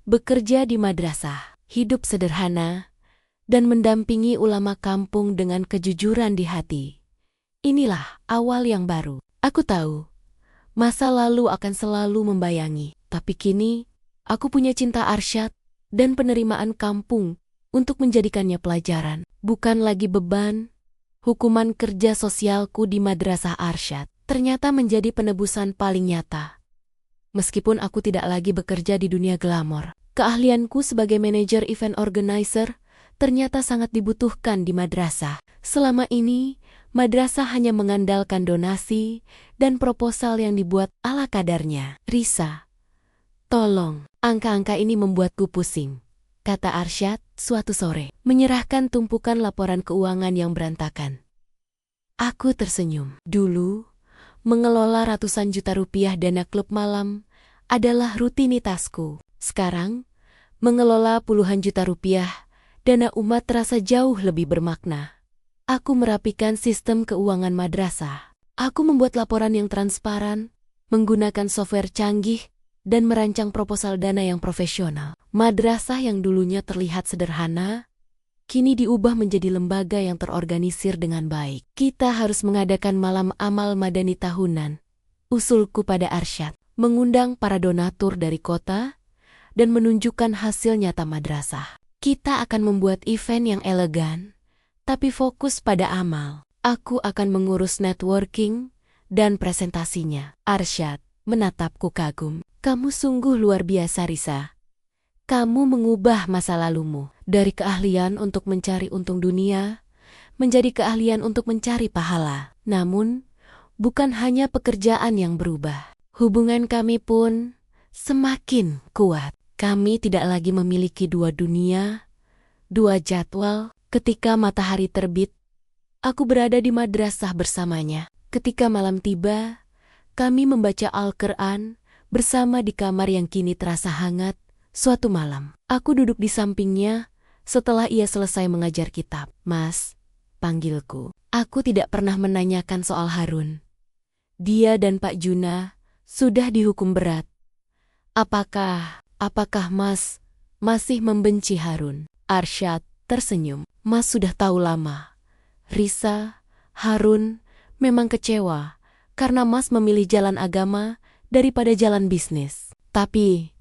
Bekerja di madrasah, hidup sederhana, dan mendampingi ulama kampung dengan kejujuran di hati. Inilah awal yang baru. Aku tahu, masa lalu akan selalu membayangi. Tapi kini, aku punya cinta Arsyad dan penerimaan kampung untuk menjadikannya pelajaran. Bukan lagi beban. Hukuman kerja sosialku di madrasah Arsyad ternyata menjadi penebusan paling nyata. Meskipun aku tidak lagi bekerja di dunia glamor, keahlianku sebagai manajer event organizer ternyata sangat dibutuhkan di madrasah. Selama ini, madrasah hanya mengandalkan donasi dan proposal yang dibuat ala kadarnya. Risa, tolong, angka-angka ini membuatku pusing, kata Arsyad suatu sore, menyerahkan tumpukan laporan keuangan yang berantakan. Aku tersenyum. Dulu, mengelola ratusan juta rupiah dana klub malam adalah rutinitasku. Sekarang, mengelola puluhan juta rupiah dana umat terasa jauh lebih bermakna. Aku merapikan sistem keuangan madrasah. Aku membuat laporan yang transparan, menggunakan software canggih, dan merancang proposal dana yang profesional. Madrasah yang dulunya terlihat sederhana, kini diubah menjadi lembaga yang terorganisir dengan baik. Kita harus mengadakan malam amal madani tahunan. Usulku pada Arsyad, mengundang para donatur dari kota, dan menunjukkan hasil nyata madrasah. Kita akan membuat event yang elegan, tapi fokus pada amal. Aku akan mengurus networking dan presentasinya. Arsyad menatapku kagum. Kamu sungguh luar biasa, Risa. Kamu mengubah masa lalumu dari keahlian untuk mencari untung dunia menjadi keahlian untuk mencari pahala. Namun, bukan hanya pekerjaan yang berubah. Hubungan kami pun semakin kuat. Kami tidak lagi memiliki dua dunia, dua jadwal. Ketika matahari terbit, aku berada di madrasah bersamanya. Ketika malam tiba, kami membaca Al-Quran bersama di kamar yang kini terasa hangat. Suatu malam, aku duduk di sampingnya setelah ia selesai mengajar kitab. Mas, panggilku. Aku tidak pernah menanyakan soal Harun. Dia dan Pak Juna sudah dihukum berat. Apakah Mas masih membenci Harun? Arsyad tersenyum. Mas sudah tahu lama. Risa, Harun memang kecewa karena Mas memilih jalan agama daripada jalan bisnis. Tapi,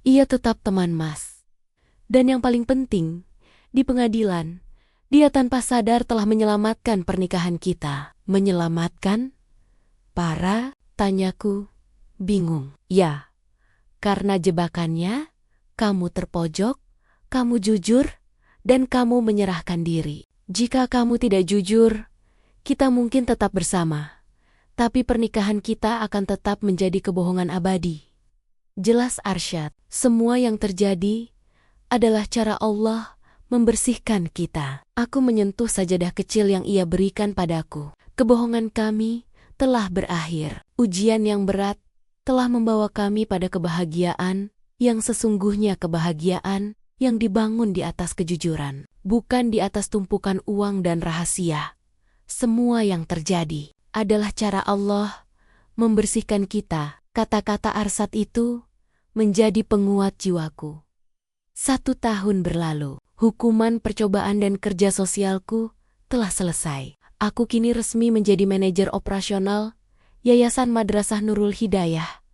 ia tetap teman Mas. Dan yang paling penting, di pengadilan, dia tanpa sadar telah menyelamatkan pernikahan kita. Menyelamatkan? Tanyaku, bingung. Ya, karena jebakannya, kamu terpojok, kamu jujur, dan kamu menyerahkan diri. Jika kamu tidak jujur, kita mungkin tetap bersama. Tapi pernikahan kita akan tetap menjadi kebohongan abadi. Jelas Arsyad, semua yang terjadi adalah cara Allah membersihkan kita. Aku menyentuh sajadah kecil yang ia berikan padaku. Kebohongan kami telah berakhir. Ujian yang berat telah membawa kami pada kebahagiaan yang sesungguhnya kebahagiaan yang dibangun di atas kejujuran, bukan di atas tumpukan uang dan rahasia. Semua yang terjadi adalah cara Allah membersihkan kita. Kata-kata Arsyad itu menjadi penguat jiwaku. 1 tahun berlalu, hukuman percobaan dan kerja sosialku telah selesai. Aku kini resmi menjadi manajer operasional Yayasan Madrasah Nurul Hidayah,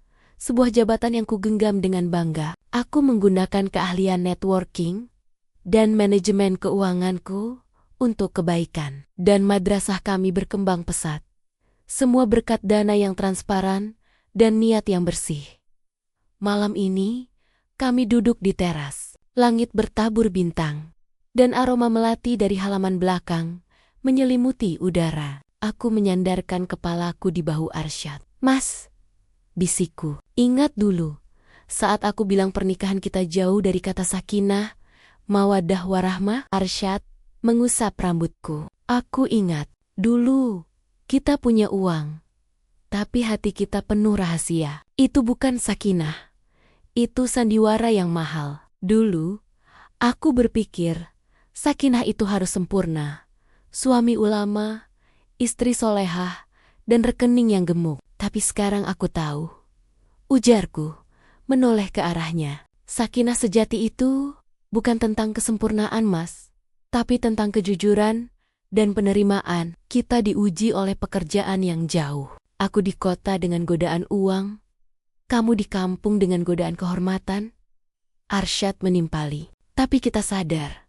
sebuah jabatan yang kugenggam dengan bangga. Aku menggunakan keahlian networking dan manajemen keuanganku untuk kebaikan. Dan madrasah kami berkembang pesat. Semua berkat dana yang transparan dan niat yang bersih. Malam ini, kami duduk di teras. Langit bertabur bintang, dan aroma melati dari halaman belakang menyelimuti udara. Aku menyandarkan kepalaku di bahu Arsyad. Mas, bisikku, ingat dulu saat aku bilang pernikahan kita jauh dari kata sakinah, mawaddah warahmah. Arsyad mengusap rambutku. Aku ingat, dulu kita punya uang, tapi hati kita penuh rahasia. Itu bukan sakinah, itu sandiwara yang mahal. Dulu, aku berpikir sakinah itu harus sempurna. Suami ulama, istri solehah, dan rekening yang gemuk. Tapi sekarang aku tahu, ujarku menoleh ke arahnya. Sakinah sejati itu bukan tentang kesempurnaan, Mas, tapi tentang kejujuran dan penerimaan. Kita diuji oleh pekerjaan yang jauh. Aku di kota dengan godaan uang, kamu di kampung dengan godaan kehormatan. Arsyad menimpali. Tapi kita sadar,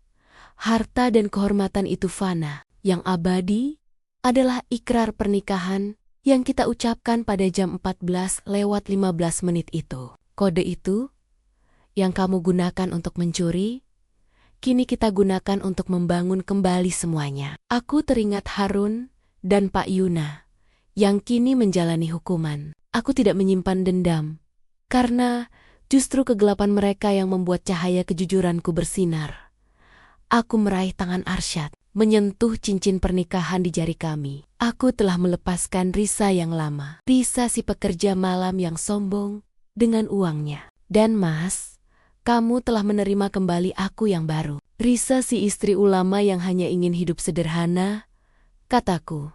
harta dan kehormatan itu fana. Yang abadi adalah ikrar pernikahan yang kita ucapkan pada jam 14:15 itu. Kode itu yang kamu gunakan untuk mencuri, kini kita gunakan untuk membangun kembali semuanya. Aku teringat Harun dan Pak Yuna yang kini menjalani hukuman. Aku tidak menyimpan dendam, karena justru kegelapan mereka yang membuat cahaya kejujuranku bersinar. Aku meraih tangan Arsyad, menyentuh cincin pernikahan di jari kami. Aku telah melepaskan Risa yang lama. Risa si pekerja malam yang sombong dengan uangnya. Dan Mas, kamu telah menerima kembali aku yang baru. Risa si istri ulama yang hanya ingin hidup sederhana, kataku.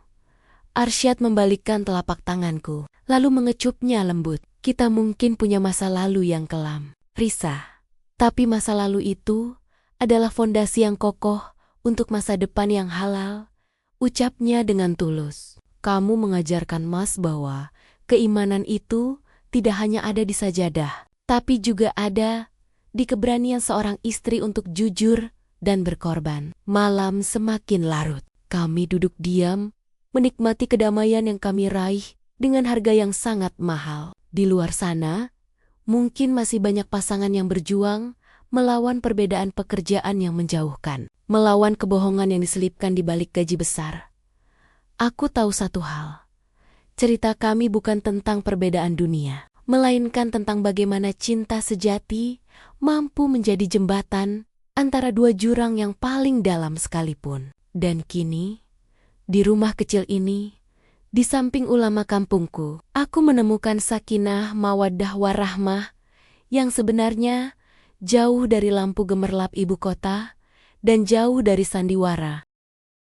Arsyad membalikkan telapak tanganku, lalu mengecupnya lembut. Kita mungkin punya masa lalu yang kelam, Risa. Tapi masa lalu itu adalah fondasi yang kokoh untuk masa depan yang halal, ucapnya dengan tulus. Kamu mengajarkan Mas bahwa keimanan itu tidak hanya ada di sajadah, tapi juga ada di keberanian seorang istri untuk jujur dan berkorban. Malam semakin larut. Kami duduk diam, menikmati kedamaian yang kami raih dengan harga yang sangat mahal. Di luar sana, mungkin masih banyak pasangan yang berjuang melawan perbedaan pekerjaan yang menjauhkan, melawan kebohongan yang diselipkan di balik gaji besar. Aku tahu satu hal. Cerita kami bukan tentang perbedaan dunia, melainkan tentang bagaimana cinta sejati mampu menjadi jembatan antara dua jurang yang paling dalam sekalipun. Dan kini, di rumah kecil ini, di samping ulama kampungku, aku menemukan sakinah mawaddah warahmah yang sebenarnya jauh dari lampu gemerlap ibu kota dan jauh dari sandiwara